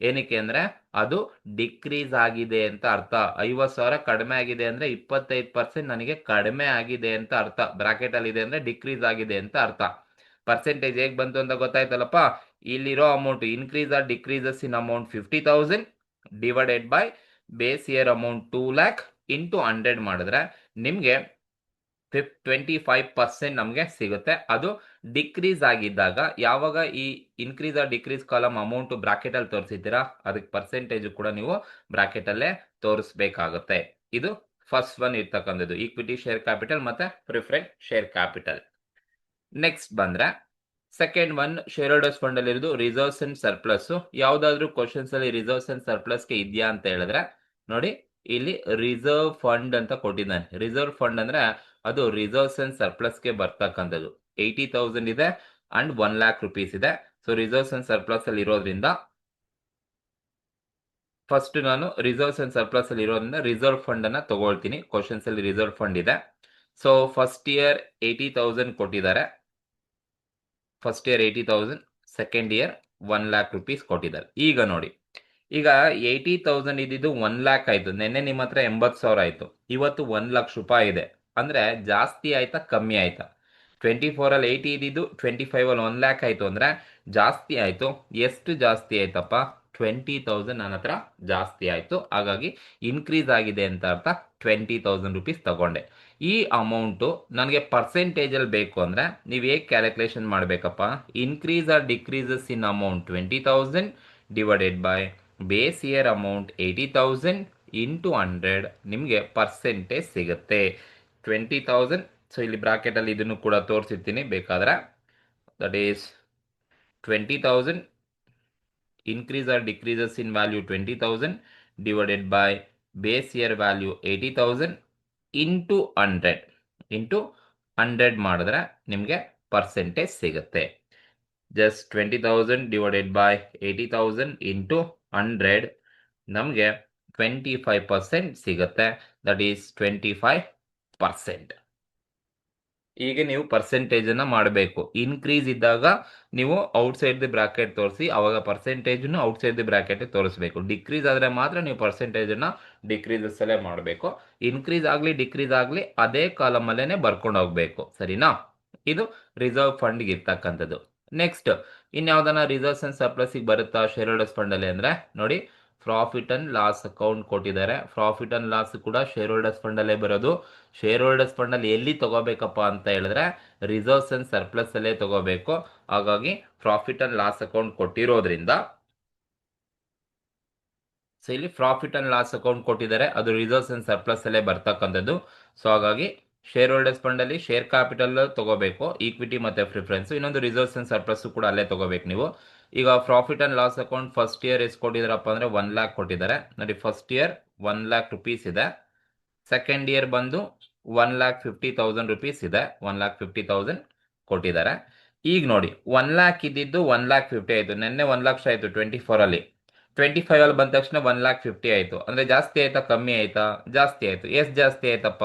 ಏನಕ್ಕೆ ಅಂದ್ರೆ ಅದು ಡಿಕ್ರೀಸ್ ಆಗಿದೆ ಅಂತ ಅರ್ಥ. 50,000 ಕಡಿಮೆ ಆಗಿದೆ ಅಂದ್ರೆ 25% ನನಗೆ ಕಡಿಮೆ ಆಗಿದೆ ಅಂತ ಅರ್ಥ. ಬ್ರಾಕೆಟ್ ಅಲ್ಲಿ ಇದೆ ಅಂದ್ರೆ ಡಿಕ್ರೀಸ್ ಆಗಿದೆ ಅಂತ ಅರ್ಥ. ಪರ್ಸೆಂಟೇಜ್ ಹೇಗೆ ಬಂತು ಅಂತ ಗೊತ್ತಾಯ್ತಲ್ಲಪ್ಪ. ಇಲ್ಲಿರೋ amount increase or decreases in amount 50,000 divided by base year amount 2 lac into 100 ಮಾಡಿದ್ರೆ ನಿಮಗೆ 25% ನಮಗೆ ಸಿಗುತ್ತೆ. ಅದು ಡಿಕ್ರೀಸ್ ಆಗಿದ್ದಾಗ ಯಾವಾಗ ಈ increase or decrease column amount bracket ಅಲ್ಲಿ ತೋರಿಸಿದ್ದೀರಾ ಅದಕ್ಕೆ ಪರ್ಸೆಂಟೇಜ್ ಕೂಡ ನೀವು ಬ್ರಾಕೆಟ್ ಅಲ್ಲೇ ತೋರಿಸ್ಬೇಕಾಗುತ್ತೆ. ಇದು ಫಸ್ಟ್ ಒನ್ ಇರ್ತಕ್ಕಂಥದ್ದು ಈಕ್ವಿಟಿ ಶೇರ್ ಕ್ಯಾಪಿಟಲ್ ಮತ್ತೆ ಪ್ರಿಫರೆನ್ಸ್ ಶೇರ್ ಕ್ಯಾಪಿಟಲ್. ನೆಕ್ಸ್ಟ್ ಬಂದ್ರೆ second one share holders fund ಅಲ್ಲಿ ಇರೋದು ರಿಸರ್ವ್ಸ್ ಅಂಡ್ ಸರ್ಪ್ಲಸ್. ಯಾವ್ದಾದ್ರು ಕ್ವಶನ್ಸ್ ಅಲ್ಲಿ ರಿಸರ್ವ್ಸ್ ಅಂಡ್ ಸರ್ಪ್ಲಸ್ ಗೆ ಇದೆಯಾ ಅಂತ ಹೇಳಿದ್ರೆ ನೋಡಿ ಇಲ್ಲಿ ರಿಸರ್ವ್ ಫಂಡ್ ಅಂತ ಕೊಟ್ಟಿದ್ದಾನೆ. ರಿಸರ್ವ್ ಫಂಡ್ ಅಂದ್ರೆ ಅದು ರಿಸರ್ವ್ಸ್ ಅಂಡ್ ಸರ್ಪ್ಲಸ್ ಗೆ ಬರ್ತಕ್ಕಂಥದ್ದು. 80,000 ಇದೆ ಅಂಡ್ 1 ಲ್ಯಾಕ್ ರುಪೀಸ್ ಇದೆ. ಸೊ ರಿಸರ್ವ್ಸ್ ಅಂಡ್ ಸರ್ಪ್ಲಸ್ ಅಲ್ಲಿ ಇರೋದ್ರಿಂದ ಫಸ್ಟ್ ನಾನು ರಿಸರ್ವ್ಸ್ ಅಂಡ್ ಸರ್ಪ್ಲಸ್ ಅಲ್ಲಿ ಇರೋದ್ರಿಂದ ರಿಸರ್ವ್ ಫಂಡ್ ಅನ್ನ ತಗೊಳ್ತೀನಿ. ಕ್ವಶನ್ಸ್ ಅಲ್ಲಿ ರಿಸರ್ವ್ ಫಂಡ್ ಇದೆ. ಸೊ ಫಸ್ಟ್ ಇಯರ್ 80,000 ಕೊಟ್ಟಿದ್ದಾರೆ. First year 80,000, second year 1 lakh rupees ಕೊಟ್ಟಿದ್ದಾರೆ. ಈಗ ನೋಡಿ ಈಗ 80,000 ಇದ್ದಿದ್ದು 1 ಲ್ಯಾಕ್ ಆಯ್ತು. ನಿನ್ನೆ ನಿಮ್ಮ ಹತ್ರ 80,000 ಆಯ್ತು. ಇವತ್ತು 1 ಲಕ್ಷ ರೂಪಾಯಿ ಇದೆ. ಅಂದ್ರೆ ಜಾಸ್ತಿ ಆಯ್ತಾ ಕಮ್ಮಿ ಆಯ್ತಾ? 24 ಅಲ್ಲಿ 80 ಇದ್ದಿದ್ದು 25 ಅಲ್ಲಿ 1 ಲ್ಯಾಕ್ ಆಯ್ತು ಅಂದ್ರೆ ಜಾಸ್ತಿ ಆಯ್ತು. ಎಷ್ಟು ಜಾಸ್ತಿ ಆಯ್ತಪ್ಪ? 20,000 ನನ್ನ ಹತ್ರ ಜಾಸ್ತಿ ಆಯ್ತು. ಹಾಗಾಗಿ ಇನ್ಕ್ರೀಸ್ ಆಗಿದೆ ಅಂತ ಅರ್ಥ. 20,000 ರುಪೀಸ್ ತಗೊಂಡೆ. ಈ ಅಮೌಂಟು ನನಗೆ ಪರ್ಸೆಂಟೇಜ್ ಅಲ್ಲಿ ಬೇಕು ಅಂದ್ರೆ ನೀವು ಹೇಗೆ ಕ್ಯಾಲ್ಕುಲೇಷನ್ ಮಾಡಬೇಕಪ್ಪ? Increase or decreases in amount 20,000 divided by base year amount 80,000 into 100 ನಿಮಗೆ ಪರ್ಸೆಂಟೇಜ್ ಸಿಗುತ್ತೆ 20,000. ಸೊ ಇಲ್ಲಿ ಬ್ರಾಕೆಟ್ ಅಲ್ಲಿ ಇದನ್ನು ಕೂಡ ತೋರಿಸಿರ್ತೀನಿ ಬೇಕಾದ್ರೆ. That is 20,000 increase or decreases in value 20,000 divided by base year value 80,000 into 100 ಮಾಡಿದ್ರೆ ನಿಮಗೆ ಪರ್ಸೆಂಟೇಜ್ ಸಿಗುತ್ತೆ. ಜಸ್ಟ್ 20,000 ಡಿವೈಡೆಡ್ ಬೈ 80,000 ಇಂಟು 100 ನಮಗೆ 25% ಸಿಗುತ್ತೆ. That is 25%. ಈಗ ನೀವು ಪರ್ಸೆಂಟೇಜ್ ಅನ್ನ ಮಾಡಬೇಕು. ಇನ್ಕ್ರೀಸ್ ಇದ್ದಾಗ ನೀವು ಔಟ್ಸೈಡ್ ದಿ ಬ್ರಾಕೆಟ್ ತೋರಿಸಿ ಅವಾಗ ಪರ್ಸೆಂಟೇಜ್ ಔಟ್ಸೈಡ್ ದಿ ಬ್ರಾಕೆಟ್ ತೋರಿಸಬೇಕು. ಡಿಕ್ರೀಸ್ ಆದ್ರೆ ಮಾತ್ರ ನೀವು ಪರ್ಸೆಂಟೇಜ್ ಅನ್ನ ಡಿಕ್ರೀಸಸ್ ಅಲ್ಲೇ ಮಾಡಬೇಕು. ಇನ್ಕ್ರೀಸ್ ಆಗಲಿ ಡಿಕ್ರೀಸ್ ಆಗಲಿ ಅದೇ ಕಾಲಮ್ ಅಲ್ಲೇನೆ ಬರ್ಕೊಂಡು ಹೋಗ್ಬೇಕು. ಸರಿನಾ? ಇದು ರಿಸರ್ವ್ ಫಂಡ್ ಇರ್ತಕ್ಕಂಥದ್ದು. ನೆಕ್ಸ್ಟ್ ಇನ್ಯಾವ್ದನ್ನ ರಿಸರ್ವ್ಸ್ ಅಂಡ್ ಸರ್ಪ್ಲಸ್ ಬರುತ್ತಾ ಶೇರ್ ಹೋಲ್ಡರ್ಸ್ ಫಂಡ್ ಅಲ್ಲಿ ಅಂದ್ರೆ ನೋಡಿ ಪ್ರಾಫಿಟ್ ಅಂಡ್ ಲಾಸ್ ಅಕೌಂಟ್ ಕೊಟ್ಟಿದ್ದಾರೆ. ಪ್ರಾಫಿಟ್ ಅಂಡ್ ಲಾಸ್ ಕೂಡ ಶೇರ್ ಹೋಲ್ಡರ್ಸ್ ಫಂಡ್ ಅಲ್ಲೇ ಬರೋದು. ಶೇರ್ ಹೋಲ್ಡರ್ಸ್ ಫಂಡ್ ಅಲ್ಲಿ ಎಲ್ಲಿ ತಗೋಬೇಕಪ್ಪ ಅಂತ ಹೇಳಿದ್ರೆ ರಿಸರ್ವ್ಸ್ ಅಂಡ್ ಸರ್ಪ್ಲಸ್ ಅಲ್ಲೇ ತಗೋಬೇಕು. ಹಾಗಾಗಿ ಪ್ರಾಫಿಟ್ ಅಂಡ್ ಲಾಸ್ ಅಕೌಂಟ್ ಕೊಟ್ಟಿರೋದ್ರಿಂದ ಸೊ ಇಲ್ಲಿ ಪ್ರಾಫಿಟ್ ಅಂಡ್ ಲಾಸ್ ಅಕೌಂಟ್ ಕೊಟ್ಟಿದ್ದಾರೆ, ಅದು ರಿಸರ್ವ್ಸ್ ಅಂಡ್ ಸರ್ಪ್ಲಸ್ ಅಲ್ಲೇ ಬರ್ತಕ್ಕಂಥದ್ದು. ಸೊ ಹಾಗಾಗಿ ಶೇರ್ ಹೋಲ್ಡರ್ಸ್ ಫಂಡ್ ಅಲ್ಲಿ ಶೇರ್ ಕ್ಯಾಪಿಟಲ್ ತಗೋಬೇಕು, ಈಕ್ವಿಟಿ ಮತ್ತೆ ಪ್ರಿಫರೆನ್ಸ್. ಇನ್ನೊಂದು ರಿಸರ್ವ್ಸ್ ಅಂಡ್ ಸರ್ಪ್ಲಸ್ ಕೂಡ ಅಲ್ಲೇ ತಗೋಬೇಕು ನೀವು. ಈಗ profit and loss account first year ಎಷ್ಟು ಕೊಟ್ಟಿದಾರಪ್ಪ ಅಂದ್ರೆ 1 ಲ್ಯಾಕ್ ಕೊಟ್ಟಿದ್ದಾರೆ. ನೋಡಿ ಫಸ್ಟ್ ಇಯರ್ 1 ಲ್ಯಾಕ್ ರುಪೀಸ್ ಇದೆ. ಸೆಕೆಂಡ್ ಇಯರ್ ಬಂದು 1,50,000 ರುಪೀಸ್ ಇದೆ. 1,50,000 ಕೊಟ್ಟಿದ್ದಾರೆ. ಈಗ ನೋಡಿ 1 ಲ್ಯಾಕ್ ಇದ್ದಿದ್ದು 1,50,000 ಆಯ್ತು. ನಿನ್ನೆ 1 ಲಕ್ಷ ಆಯ್ತು 24 ಅಲ್ಲಿ. 25 ಅಲ್ಲಿ ಬಂದ ತಕ್ಷಣ 1,50,000 ಆಯ್ತು. ಅಂದ್ರೆ ಜಾಸ್ತಿ ಆಯ್ತಾ ಕಮ್ಮಿ ಆಯ್ತಾ? ಜಾಸ್ತಿ ಆಯ್ತು. ಎಷ್ಟು ಜಾಸ್ತಿ ಆಯ್ತಪ್ಪ?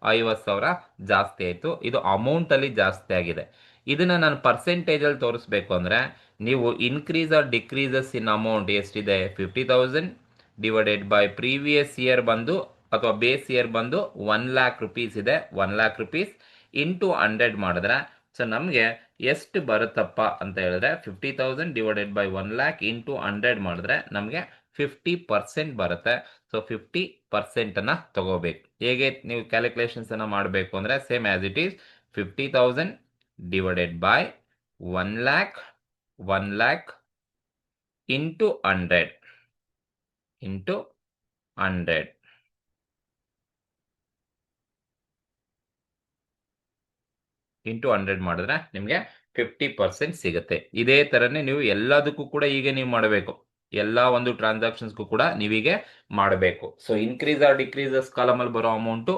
50,000 ಜಾಸ್ತಿ ಆಯ್ತು. ಇದು ಅಮೌಂಟ್ ಅಲ್ಲಿ ಜಾಸ್ತಿ ಆಗಿದೆ. ಇದನ್ನ ನಾನು ಪರ್ಸೆಂಟೇಜ್ ಅಲ್ಲಿ ತೋರಿಸ್ಬೇಕು ಅಂದ್ರೆ ನೀವು increase or decreases in amount ಎಷ್ಟಿದೆ 50,000 ಡಿವೈಡೆಡ್ ಬೈ ಪ್ರೀವಿಯಸ್ ಇಯರ್ ಬಂದು ಅಥವಾ ಬೇಸ್ ಇಯರ್ ಬಂದು 1 ಲ್ಯಾಕ್ ರುಪೀಸ್ ಇದೆ. 1 ಲ್ಯಾಕ್ ರುಪೀಸ್ ಇಂಟು 100 ಮಾಡಿದ್ರೆ ಸೊ ನಮಗೆ ಎಷ್ಟು ಬರುತ್ತಪ್ಪ ಅಂತ ಹೇಳಿದ್ರೆ 50,000 ಡಿವೈಡೆಡ್ ಬೈ 1 ಲ್ಯಾಕ್ ಇಂಟು 100 ಮಾಡಿದ್ರೆ ನಮಗೆ 50% ಬರುತ್ತೆ. ಸೊ 50% ಅನ್ನ ತಗೋಬೇಕು. ಹೇಗೆ ನೀವು ಕ್ಯಾಲ್ಕುಲೇಷನ್ಸ್ ಅನ್ನ ಮಾಡಬೇಕು ಅಂದ್ರೆ same as it is 50,000 divided by 1 lac into 100 into 100 into 100 ಮಾಡಿದ್ರೆ ನಿಮಗೆ 50% ಸಿಗುತ್ತೆ. ಇದೇ ತರನೇ ನೀವು ಎಲ್ಲದಕ್ಕೂ ಕೂಡ ಹೀಗೆ ನೀವು ಮಾಡಬೇಕು. ಎಲ್ಲ ಒಂದು ಟ್ರಾನ್ಸಾಕ್ಷನ್ಸ್ಗೂ ಕೂಡ ನೀವೀಗೆ ಮಾಡಬೇಕು. So increase or decreases column ಅಲ್ಲಿ ಬರೋ amount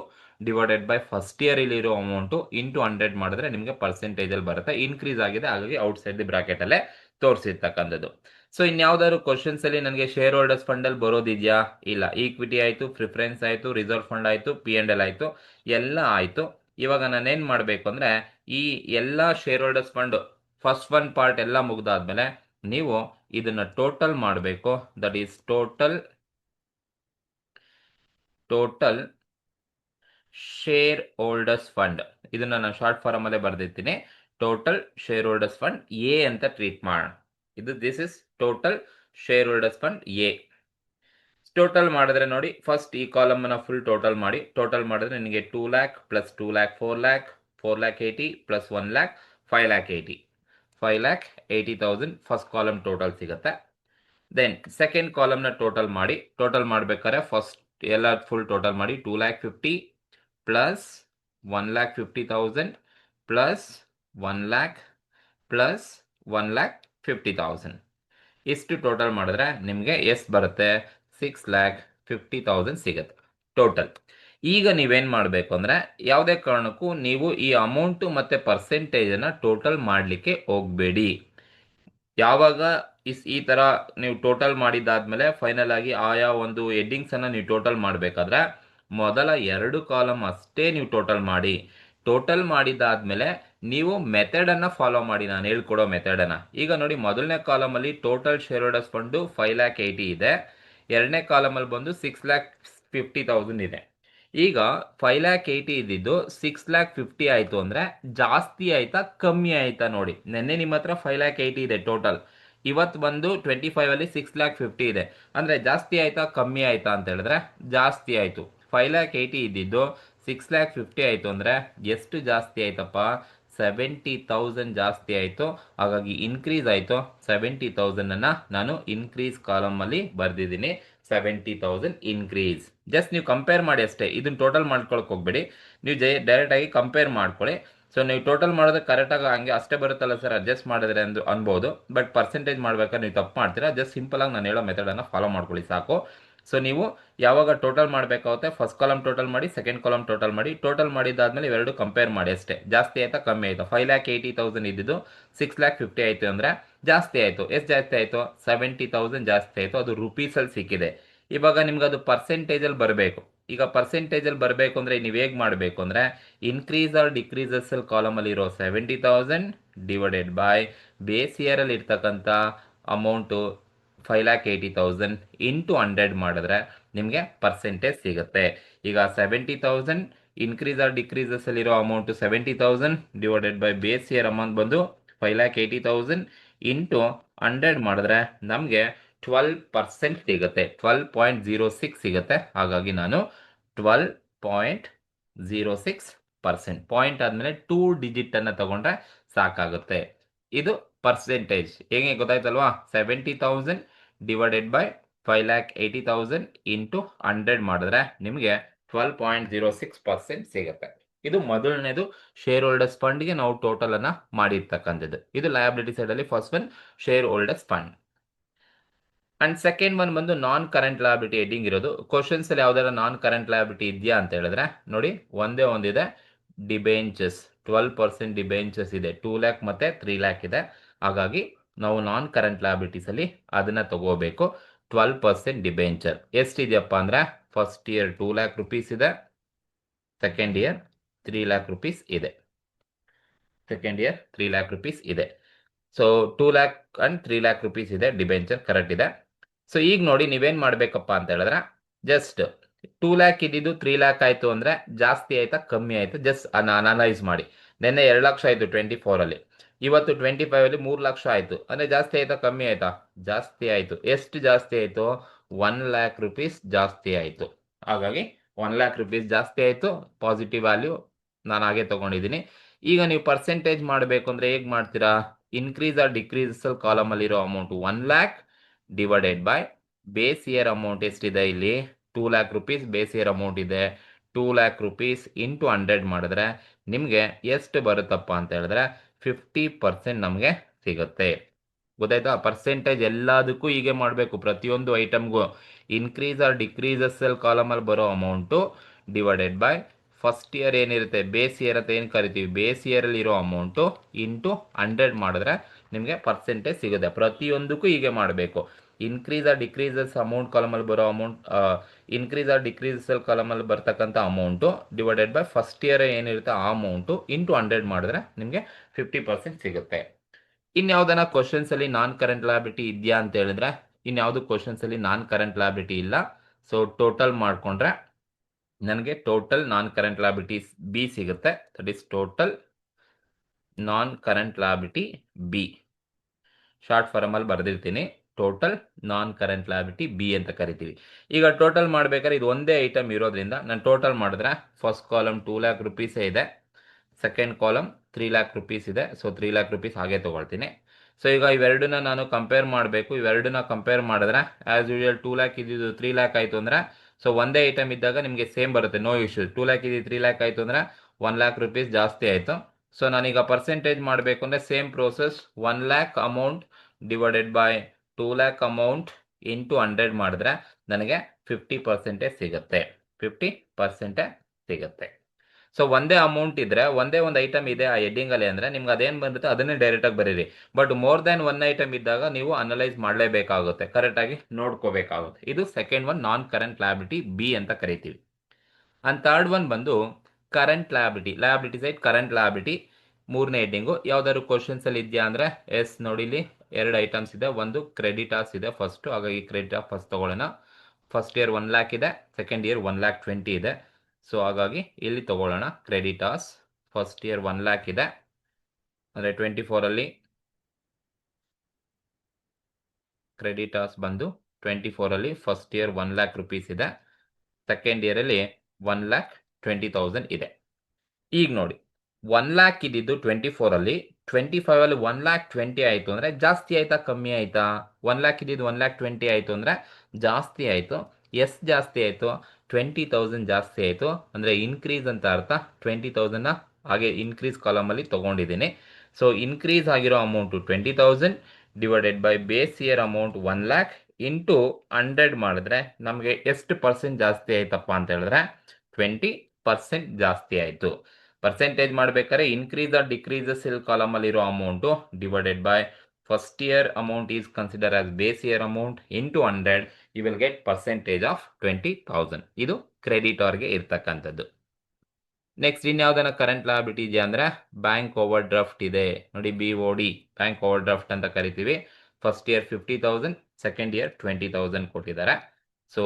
divided by first year ಇರೋ ಅಮೌಂಟು ಇಂಟು 100 ಮಾಡಿದ್ರೆ ನಿಮಗೆ ಪರ್ಸೆಂಟೇಜಲ್ಲಿ ಬರುತ್ತೆ. ಇನ್ಕ್ರೀಸ್ ಆಗಿದೆ, ಹಾಗಾಗಿ ಔಟ್ಸೈಡ್ ದಿ ಬ್ರಾಕೆಟಲ್ಲೇ ತೋರಿಸಿರ್ತಕ್ಕಂಥದ್ದು. ಸೊ ಇನ್ಯಾವುದಾದ್ರು ಕ್ವಶನ್ಸ್ ಅಲ್ಲಿ ನನಗೆ ಶೇರ್ ಹೋಲ್ಡರ್ಸ್ ಫಂಡ್ ಅಲ್ಲಿ ಬರೋದಿದೆಯಾ? ಇಲ್ಲ. ಈಕ್ವಿಟಿ ಆಯಿತು, ಪ್ರಿಫರೆನ್ಸ್ ಆಯಿತು, ರಿಸರ್ವ್ ಫಂಡ್ ಆಯಿತು, P&L ಆಯಿತು, ಎಲ್ಲ ಆಯಿತು. ಇವಾಗ ನಾನೇನು ಮಾಡಬೇಕು ಅಂದರೆ ಈ ಎಲ್ಲ share holders fund first one part ಎಲ್ಲ ಮುಗ್ದಾದ್ಮೇಲೆ ನೀವು ಇದನ್ನ ಟೋಟಲ್ ಮಾಡಬೇಕು. That is total share holders fund. ಇದನ್ನ ನಾನು ಶಾರ್ಟ್ ಫಾರ್ಮ್ ಅಲ್ಲೇ ಬರೆದಿರ್ತೀನಿ. Total share holders fund A ಅಂತ ಟ್ರೀಟ್ ಮಾಡೋಣ. This is total share holders fund A. Total ಮಾಡಿದ್ರೆ ನೋಡಿ, ಫಸ್ಟ್ ಈ ಕಾಲಮ್ ಅನ್ನ ಫುಲ್ ಟೋಟಲ್ ಮಾಡಿ. ಟೋಟಲ್ ಮಾಡಿದ್ರೆ ನಿಮಗೆ 2 lakh plus 2 lakh 4 lakh 4 lakh 80 plus 1 lakh 5 lakh 80 5 lakh 80,000 first column total ಸಿಗುತ್ತೆ. ದೆನ್ ಸೆಕೆಂಡ್ ಕಾಲಮ್ ನ ಟೋಟಲ್ ಮಾಡಿ. ಟೋಟಲ್ ಮಾಡ್ಬೇಕಾದ್ರೆ ಫಸ್ಟ್ ಎಲ್ಲ ಫುಲ್ ಟೋಟಲ್ ಮಾಡಿ. 2 lakh 50 plus 1 lakh 50,000 plus 1 lakh plus 1 lakh 50,000 ಇಷ್ಟು ಟೋಟಲ್ ಮಾಡಿದ್ರೆ ನಿಮಗೆ ಎಷ್ಟು ಬರುತ್ತೆ? 6 lakh 50,000 ಸಿಗುತ್ತೆ ಟೋಟಲ್. ಈಗ ನೀವೇನು ಮಾಡಬೇಕು ಅಂದರೆ ಯಾವುದೇ ಕಾರಣಕ್ಕೂ ನೀವು ಈ ಅಮೌಂಟು ಮತ್ತು ಪರ್ಸೆಂಟೇಜನ್ನು ಟೋಟಲ್ ಮಾಡಲಿಕ್ಕೆ ಹೋಗಬೇಡಿ. ಯಾವಾಗ ಈ ಥರ ನೀವು ಟೋಟಲ್ ಮಾಡಿದ್ದಾದ್ಮೇಲೆ ಫೈನಲ್ ಆಗಿ ಆಯಾ ಒಂದು ಹೆಡ್ಡಿಂಗ್ಸನ್ನು ನೀವು ಟೋಟಲ್ ಮಾಡಬೇಕಾದ್ರೆ ಮೊದಲ 2 ಕಾಲಮ್ ಅಷ್ಟೇ ನೀವು ಟೋಟಲ್ ಮಾಡಿ. ಟೋಟಲ್ ಮಾಡಿದ್ದಾದ್ಮೇಲೆ ನೀವು ಮೆಥಡನ್ನು ಫಾಲೋ ಮಾಡಿ, ನಾನು ಹೇಳ್ಕೊಡೋ ಮೆಥಡನ್ನು. ಈಗ ನೋಡಿ, ಮೊದಲನೇ ಕಾಲಮಲ್ಲಿ total share holders fund 5 lakh 80 ಇದೆ. ಎರಡನೇ ಕಾಲಮಲ್ಲಿ ಬಂದು 6 lakh 50,000 ಇದೆ. ಈಗ 5 lakh 80 ಇದ್ದಿದ್ದು 6 lakh 50 ಆಯಿತು ಅಂದರೆ ಜಾಸ್ತಿ ಆಯ್ತಾ ಕಮ್ಮಿ ಆಯ್ತಾ ನೋಡಿ. ನೆನ್ನೆ ನಿಮ್ಮ ಹತ್ರ 5 lakh 80 ಇದೆ ಟೋಟಲ್, ಇವತ್ತು ಬಂದು 25 ಅಲ್ಲಿ 6 lakh 50 ಇದೆ. ಅಂದರೆ ಜಾಸ್ತಿ ಆಯ್ತಾ ಕಮ್ಮಿ ಆಯ್ತಾ ಅಂತ ಹೇಳಿದ್ರೆ ಜಾಸ್ತಿ ಆಯಿತು. 5 lakh 80 ಇದ್ದಿದ್ದು 6 lakh 50 ಆಯಿತು ಅಂದರೆ ಎಷ್ಟು ಜಾಸ್ತಿ ಆಯ್ತಪ್ಪ? 70,000 ಜಾಸ್ತಿ ಆಯಿತು. ಹಾಗಾಗಿ ಇನ್ಕ್ರೀಸ್ ಆಯಿತು. 70,000 ನಾನು ಇನ್ಕ್ರೀಸ್ ಕಾಲಮಲ್ಲಿ ಬರೆದಿದ್ದೀನಿ. 70,000 ಇನ್ಕ್ರೀಸ್. ಜಸ್ಟ್ ನೀವು ಕಂಪೇರ್ ಮಾಡಿ ಅಷ್ಟೇ, ಇದನ್ನ ಟೋಟಲ್ ಮಾಡ್ಕೊಳಕ್ಕೆ ಹೋಗ್ಬೇಡಿ. ನೀವು ಡೈರೆಕ್ಟಾಗಿ ಕಂಪೇರ್ ಮಾಡ್ಕೊಳ್ಳಿ. ಸೊ ನೀವು ಟೋಟಲ್ ಮಾಡೋದು ಕರೆಕ್ಟಾಗಿ ಹಂಗೆ ಅಷ್ಟೇ ಬರುತ್ತಲ್ಲ ಸರ್, ಅಡ್ಜಸ್ಟ್ ಮಾಡಿದ್ರೆ ಅನ್ಬೋದು. ಬಟ್ ಪರ್ಸೆಂಟೇಜ್ ಮಾಡ್ಬೇಕಾದ್ರೆ ನೀವು ತಪ್ಪು ಮಾಡ್ತೀರಾ. ಜಸ್ಟ್ ಸಿಂಪಲ್ ಆಗಿ ನಾನು ಹೇಳೋ ಮೆಥಡನ್ನು ಫಾಲೋ ಮಾಡ್ಕೊಳ್ಳಿ ಸಾಕು. ಸೊ ನೀವು ಯಾವಾಗ ಟೋಟಲ್ ಮಾಡಬೇಕಾಗುತ್ತೆ, ಫಸ್ಟ್ ಕಾಲಮ್ ಟೋಟಲ್ ಮಾಡಿ, ಸೆಕೆಂಡ್ ಕಾಲಮ್ ಟೋಟಲ್ ಮಾಡಿ. ಟೋಟಲ್ ಮಾಡಿದಾದ್ಮೇಲೆ ಇವೆರಡು ಕಂಪೇರ್ ಮಾಡಿ ಅಷ್ಟೇ. ಜಾಸ್ತಿ ಆಯ್ತಾ ಕಮ್ಮಿ ಆಯಿತಾ? 5 lakh 80,000 ಇದ್ದಿದ್ದು 6 lakh 50 ಆಯಿತು ಅಂದರೆ ಜಾಸ್ತಿ ಆಯಿತು. ಎಷ್ಟು ಜಾಸ್ತಿ ಆಯಿತು? 70,000 ಜಾಸ್ತಿ ಆಯಿತು. ಅದು ರುಪೀಸಲ್ಲಿ ಸಿಕ್ಕಿದೆ. ಇವಾಗ ನಿಮ್ಗೆ ಅದು ಪರ್ಸೆಂಟೇಜಲ್ಲಿ ಬರಬೇಕು. ಈಗ ಪರ್ಸೆಂಟೇಜಲ್ಲಿ ಬರಬೇಕು ಅಂದರೆ ನೀವು ಹೇಗೆ ಮಾಡಬೇಕು ಅಂದರೆ ಇನ್ಕ್ರೀಸ್ ಆರ್ ಡಿಕ್ರೀಸಸ್ ಕಾಲಮಲ್ಲಿ ಇರೋ 70,000 ಡಿವೈಡೆಡ್ ಬೈ ಬೇಸ್ ಇಯರಲ್ಲಿ ಇರ್ತಕ್ಕಂಥ ಅಮೌಂಟು 5 lakh 80,000 ಇಂಟು 100 ಮಾಡಿದ್ರೆ ನಿಮಗೆ ಪರ್ಸೆಂಟೇಜ್ ಸಿಗುತ್ತೆ. ಈಗ 70,000 ಇನ್ಕ್ರೀಸ್ ಆರ್ ಡಿಕ್ರೀಸಸ್ ಅಲ್ಲಿರೋ amount 70,000 divided by base year amount ಬಂದು 5 lakh 80,000 ಇಂಟು 100 ಮಾಡಿದ್ರೆ ನಮಗೆ 12% ಸಿಗುತ್ತೆ. 12.06 ಸಿಗುತ್ತೆ. ಹಾಗಾಗಿ ನಾನು 12.06%. ಪಾಯಿಂಟ್ ಆದಮೇಲೆ 2 ಡಿಜಿಟನ್ನು ತಗೊಂಡ್ರೆ ಸಾಕಾಗುತ್ತೆ. ಇದು ಪರ್ಸೆಂಟೇಜ್. ಹೇಗೆ ಗೊತ್ತಾಯ್ತಲ್ವಾ? 70,000 ಡಿವೈಡೆಡ್ ಬೈ 5 lakh 80,000 ಇಂಟು 100 ಮಾಡಿದ್ರೆ ನಿಮಗೆ 12.06% ಸಿಗುತ್ತೆ. ಇದು ಮೊದಲನೇದು ಶೇರ್ ಹೋಲ್ಡರ್ಸ್ ಫಂಡ್ಗೆ ನಾವು ಟೋಟಲ್ ಅನ್ನ ಮಾಡಿರ್ತಕ್ಕಂಥದ್ದು. ಇದು ಲಯಬಿಲಿಟಿ ಸೈಡಲ್ಲಿ first one share holders fund. And second one ಬಂದು ನಾನ್ ಕರೆಂಟ್ ಲಯಬಿಲಿಟಿ ಹೆಡ್ಡಿಂಗ್ ಇರೋದು. ಕ್ವಶನ್ಸ್ ಅಲ್ಲಿ ಯಾವ್ದಾರ ನಾನ್ ಕರೆಂಟ್ ಲಯಬಿಲಿಟಿ ಇದೆಯಾ ಅಂತ ಹೇಳಿದ್ರೆ ನೋಡಿ, ಒಂದೇ ಒಂದಿದೆ, ಡಿಬೆಂಚರ್ಸ್. 12% ಡಿಬೆಂಚರ್ಸ್ ಇದೆ. 2 lakh ಮತ್ತೆ 3 lakh ಇದೆ. ಹಾಗಾಗಿ ನಾವು ನಾನ್ ಕರೆಂಟ್ ಲಯಬಿಲಿಟೀಸ್ ಅಲ್ಲಿ ಅದನ್ನ ತಗೋಬೇಕು. 12% ಡಿಬೆಂಚರ್ ಎಷ್ಟಿದೆಯಪ್ಪ ಅಂದ್ರೆ ಫಸ್ಟ್ ಇಯರ್ 2 lakh rupees ಇದೆ, ಸೆಕೆಂಡ್ ಇಯರ್ 3 lakh rupees ಇದೆ. ಸೆಕೆಂಡ್ ಇಯರ್ 3 lakh rupees ಇದೆ. So 2 lakh and 3 lakh rupees ಇದೆ ಡಿಬೆಂಚರ್, ಕರೆಕ್ಟ್ ಇದೆ. ಸೊ ಈಗ ನೋಡಿ ನೀವೇನ್ ಮಾಡ್ಬೇಕಪ್ಪ ಅಂತ ಹೇಳಿದ್ರೆ ಜಸ್ಟ್ 2 lakh ಇದ್ದಿದ್ದು 3 lakh ಆಯ್ತು ಅಂದ್ರೆ ಜಾಸ್ತಿ ಆಯ್ತಾ ಕಮ್ಮಿ ಆಯ್ತು ಜಸ್ಟ್ ಅನಲೈಸ್ ಮಾಡಿ. ನಿನ್ನೆ 2 ಲಕ್ಷ ಆಯ್ತು 24 ಅಲ್ಲಿ, ಇವತ್ತು 25 ಅಲ್ಲಿ 3 ಲಕ್ಷ ಆಯ್ತು ಅಂದ್ರೆ ಜಾಸ್ತಿ ಆಯ್ತಾ ಕಮ್ಮಿ ಆಯ್ತಾ? ಜಾಸ್ತಿ ಆಯ್ತು. ಎಷ್ಟು ಜಾಸ್ತಿ ಆಯ್ತು? 1 lakh rupees ಜಾಸ್ತಿ ಆಯ್ತು. ಹಾಗಾಗಿ 1 lakh rupees ಜಾಸ್ತಿ ಆಯ್ತು. ಪಾಸಿಟಿವ್ ವ್ಯಾಲ್ಯೂ ನಾನು ಹಾಗೆ ತಗೊಂಡಿದ್ದೀನಿ. ಈಗ ನೀವು ಪರ್ಸೆಂಟೇಜ್ ಮಾಡಬೇಕು ಅಂದ್ರೆ ಹೇಗೆ ಮಾಡ್ತೀರಾ? ಇನ್ಕ್ರೀಸ್ ಆರ್ ಡಿಕ್ರೀಸ್ ಕಾಲಮ್ ಅಲ್ಲಿ ಇರೋ amount 1 lakh divided by base year amount ಎಷ್ಟಿದೆ ಇಲ್ಲಿ? 2 lakh rupees base year amount ಇದೆ. 2 lakh rupees ಇಂಟು 100 ಮಾಡಿದ್ರೆ ನಿಮಗೆ ಎಷ್ಟು ಬರುತ್ತಪ್ಪ ಅಂತ ಹೇಳಿದ್ರೆ 50% ನಮಗೆ ಸಿಗುತ್ತೆ. ಗೊತ್ತಾಯ್ತಾ? ಪರ್ಸೆಂಟೇಜ್ ಎಲ್ಲದಕ್ಕೂ ಹೀಗೆ ಮಾಡಬೇಕು. ಪ್ರತಿಯೊಂದು ಐಟಮ್ಗೂ ಇನ್ಕ್ರೀಸ್ ಆರ್ ಡಿಕ್ರೀಸಸ್ ಕಾಲಮಲ್ಲಿ ಬರೋ amount divided by first year ಏನಿರುತ್ತೆ ಬೇಸ್ ಇಯರ್ ಅಂತ ಏನು ಕರಿತೀವಿ, ಬೇಸ್ ಇಯರಲ್ಲಿ ಇರೋ ಅಮೌಂಟು ಇಂಟು 100 ಮಾಡಿದ್ರೆ ನಿಮಗೆ ಪರ್ಸೆಂಟೇಜ್ ಸಿಗುತ್ತೆ. ಪ್ರತಿಯೊಂದಕ್ಕೂ ಹೀಗೆ ಮಾಡಬೇಕು. ಇನ್ಕ್ರೀಸ್ ಆರ್ ಡಿಕ್ರೀಸಸ್ ಅಮೌಂಟ್ ಕಾಲಮಲ್ಲಿ ಬರೋ ಅಮೌಂಟ್, ಇನ್ಕ್ರೀಸ್ ಆರ್ ಡಿಕ್ರೀಸಲ್ ಕಾಲಮಲ್ಲಿ ಬರ್ತಕ್ಕಂಥ amount divided by first year ಏನಿರುತ್ತೆ ಆ ಅಮೌಂಟು ಇಂಟು 100 ಮಾಡಿದ್ರೆ ನಿಮಗೆ 50% ಸಿಗುತ್ತೆ. ಇನ್ಯಾವುದನ್ನ ಕ್ವಶನ್ಸಲ್ಲಿ ನಾನ್ ಕರೆಂಟ್ ಲಯಬಿಲಿಟಿ ಇದೆಯಾ ಅಂತ ಹೇಳಿದ್ರೆ ಇನ್ಯಾವುದು ಕ್ವಶನ್ಸಲ್ಲಿ ನಾನ್ ಕರೆಂಟ್ ಲಯಬಿಲಿಟಿ ಇಲ್ಲ. ಸೊ ಟೋಟಲ್ ಮಾಡಿಕೊಂಡ್ರೆ ನನಗೆ total non current liabilities B ಸಿಗುತ್ತೆ. That is total non current liability B. Short ಫಾರ್ಮಲ್ಲಿ ಬರೆದಿರ್ತೀನಿ, total non current liability B ಅಂತ ಕರಿತೀವಿ. ಈಗ ಟೋಟಲ್ ಮಾಡ್ಬೇಕಾದ್ರೆ ಇದು ಒಂದೇ ಐಟಮ್ ಇರೋದ್ರಿಂದ ನಾನು ಟೋಟಲ್ ಮಾಡಿದ್ರೆ ಫಸ್ಟ್ ಕಾಲಮ್ 2 ಲ್ಯಾಕ್ ರುಪೀಸೇ ಇದೆ, ಸೆಕೆಂಡ್ ಕಾಲಮ್ 3 ಲ್ಯಾಕ್ ರುಪೀಸ್ ಇದೆ. ಸೊ 3 ಲ್ಯಾಕ್ ರುಪೀಸ್ ಹಾಗೆ ತೊಗೊಳ್ತೀನಿ. ಸೊ ಈಗ ಇವೆರಡನ್ನ ನಾನು ಕಂಪೇರ್ ಮಾಡಬೇಕು. ಇವೆರಡನ್ನ ಕಂಪೇರ್ ಮಾಡಿದ್ರೆ ಆ್ಯಸ್ ಯೂಶುವಲ್ 2 ಲ್ಯಾಕ್ ಇದ್ದಿದ್ದು 3 ಲ್ಯಾಕ್ ಆಯಿತು ಅಂದರೆ ಸೊ ಒಂದೇ ಐಟಮ್ ಇದ್ದಾಗ ನಿಮಗೆ ಸೇಮ್ ಬರುತ್ತೆ, ನೋ ಇಶ್ಯೂ. 2 ಲ್ಯಾಕ್ ಇದ್ದು 3 ಲ್ಯಾಕ್ ಆಯಿತು ಅಂದರೆ 1 ಲ್ಯಾಕ್ ರುಪೀಸ್ ಜಾಸ್ತಿ ಆಯಿತು. ಸೊ ನಾನೀಗ ಪರ್ಸೆಂಟೇಜ್ ಮಾಡಬೇಕು ಅಂದರೆ same process, 1 lac amount divided by 2 lac amount into 100 ಮಾಡಿದ್ರೆ ನನಗೆ 50% ಸಿಗುತ್ತೆ. 50% ಸಿಗುತ್ತೆ. ಸೊ ಒಂದೇ ಅಮೌಂಟ್ ಇದ್ರೆ ಒಂದೇ ಒಂದು ಐಟಮ್ ಇದೆ ಆ ಹೆಡ್ಡಿಂಗಲ್ಲಿ ಅಂದರೆ ನಿಮ್ಗೆ ಅದೇನು ಬಂದಿರುತ್ತೆ ಅದನ್ನೇ ಡೈರೆಕ್ಟಾಗಿ ಬರೀರಿ. But more than one item ಇದ್ದಾಗ ನೀವು ಅನಲೈಸ್ ಮಾಡಲೇಬೇಕಾಗುತ್ತೆ, ಕರೆಕ್ಟಾಗಿ ನೋಡ್ಕೋಬೇಕಾಗುತ್ತೆ. ಇದು ಸೆಕೆಂಡ್ ಒನ್ ನಾನ್ ಕರೆಂಟ್ ಲಯಬಿಲಿಟಿ ಬಿ ಅಂತ ಕರಿತೀವಿ. ಅಂಡ್ ಥರ್ಡ್ ಒನ್ ಬಂದು current liability, liability side current liability. ಮೂರನೇ ಹೆಡ್ಡಿಂಗು ಯಾವ್ದಾದ್ರು ಕ್ವಶನ್ಸಲ್ಲಿ ಇದೆಯಾ ಅಂದರೆ ಎಸ್ ನೋಡಿ, ಇಲ್ಲಿ ಎರಡು ಐಟಮ್ಸ್ ಇದೆ. ಒಂದು ಕ್ರೆಡಿಟಾರ್ಸ್ ಇದೆ ಫಸ್ಟು, ಹಾಗಾಗಿ ಕ್ರೆಡಿಟಾರ್ ಫಸ್ಟ್ ತೊಗೊಳ್ಳೋಣ. ಫಸ್ಟ್ ಇಯರ್ 1 ಲ್ಯಾಕ್ ಇದೆ, ಸೆಕೆಂಡ್ ಇಯರ್ 1,20,000 ಇದೆ. ಸೊ ಹಾಗಾಗಿ ಇಲ್ಲಿ ತಗೊಳ್ಳೋಣ ಕ್ರೆಡಿಟಾರ್ಸ್. ಫಸ್ಟ್ ಇಯರ್ 1 ಲ್ಯಾಕ್ ಇದೆ ಅಂದರೆ 24ಅಲ್ಲಿ ಕ್ರೆಡಿಟಾರ್ಸ್ ಬಂದು 24ಅಲ್ಲಿ ಫಸ್ಟ್ ಇಯರ್ 1 ಲ್ಯಾಕ್ ರುಪೀಸ್ ಇದೆ, ಸೆಕೆಂಡ್ ಇಯರಲ್ಲಿ 1,20,000 ಇದೆ. ಈಗ ನೋಡಿ 1 ಲ್ಯಾಕ್ ಇದ್ದಿದ್ದು 24ಅಲ್ಲಿ, 25ಅಲ್ಲಿ 1,20,000 ಆಯಿತು ಅಂದರೆ ಜಾಸ್ತಿ ಆಯಿತಾ ಕಮ್ಮಿ ಆಯಿತಾ? 1 ಲ್ಯಾಕ್ ಇದ್ದಿದ್ದು 1,20,000 ಆಯಿತು ಅಂದರೆ ಜಾಸ್ತಿ ಆಯಿತು. ಎಷ್ಟು ಜಾಸ್ತಿ ಆಯಿತು? 20,000 ಜಾಸ್ತಿ ಆಯಿತು. ಅಂದರೆ ಇನ್ಕ್ರೀಸ್ ಅಂತ ಅರ್ಥ. 20,000ನ ಹಾಗೆ ಇನ್ಕ್ರೀಸ್ ಕಾಲಮಲ್ಲಿ ತೊಗೊಂಡಿದ್ದೀನಿ. ಸೊ ಇನ್ಕ್ರೀಸ್ ಆಗಿರೋ amount 20,000 divided by base year amount 1 lac into 100 ಮಾಡಿದ್ರೆ ನಮಗೆ ಎಷ್ಟು ಪರ್ಸೆಂಟ್ ಜಾಸ್ತಿ ಆಯ್ತಪ್ಪ ಅಂತ ಹೇಳಿದ್ರೆ 20% ಜಾಸ್ತಿ ಆಯಿತು. ಪರ್ಸೆಂಟೇಜ್ ಮಾಡಬೇಕಾದ್ರೆ ಇನ್ಕ್ರೀಸ್ ಆರ್ ಡಿಕ್ರೀಸಸ್ ಇಲ್ಲಿ ಕಾಲಮಲ್ಲಿರೋ amount divided by first year amount is consider as base year amount into 100, you will get percentage of 20,000. ಇದು ಕ್ರೆಡಿಟಾರ್ಗೆ ಇರ್ತಕ್ಕಂಥದ್ದು. ನೆಕ್ಸ್ಟ್ ಇನ್ಯಾವುದನ್ನ ಕರೆಂಟ್ ಲಯಬಿಲಿಟಿ ಇದೆಯಾ ಅಂದರೆ ಬ್ಯಾಂಕ್ ಓವರ್ ಡ್ರಾಫ್ಟ್ ಇದೆ ನೋಡಿ, BOD ಬ್ಯಾಂಕ್ ಓವರ್ ಡ್ರಾಫ್ಟ್ ಅಂತ ಕರಿತೀವಿ. ಫಸ್ಟ್ ಇಯರ್ 50,000, ಸೆಕೆಂಡ್ ಇಯರ್ 20,000 ಕೊಟ್ಟಿದ್ದಾರೆ. So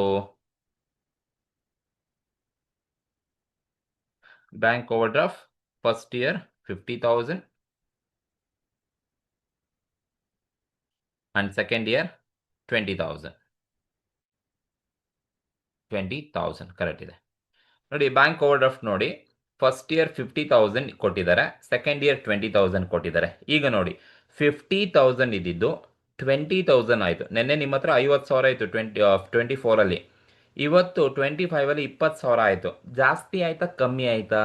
bank over draft first year 50,000 and second year 20,000. Correct ಇದೆ ನೋಡಿ. ಬ್ಯಾಂಕ್ ಓವರ್ ಡ್ರಾಫ್ಟ್ ನೋಡಿ, ಫಸ್ಟ್ ಇಯರ್ 50,000 ಕೊಟ್ಟಿದ್ದಾರೆ, ಸೆಕೆಂಡ್ ಇಯರ್ 20,000 ಕೊಟ್ಟಿದ್ದಾರೆ. ಈಗ ನೋಡಿ 50,000 ಇದ್ದಿದ್ದು 20,000 ಆಯಿತು. ನೆನ್ನೆ ನಿಮ್ಮ ಹತ್ರ 50,000 ಆಯಿತು 24ಅಲ್ಲಿ, ಇವತ್ತು 25ಅಲ್ಲಿ 20,000 ಆಯಿತು. ಜಾಸ್ತಿ ಆಯಿತಾ ಕಮ್ಮಿ ಆಯಿತಾ?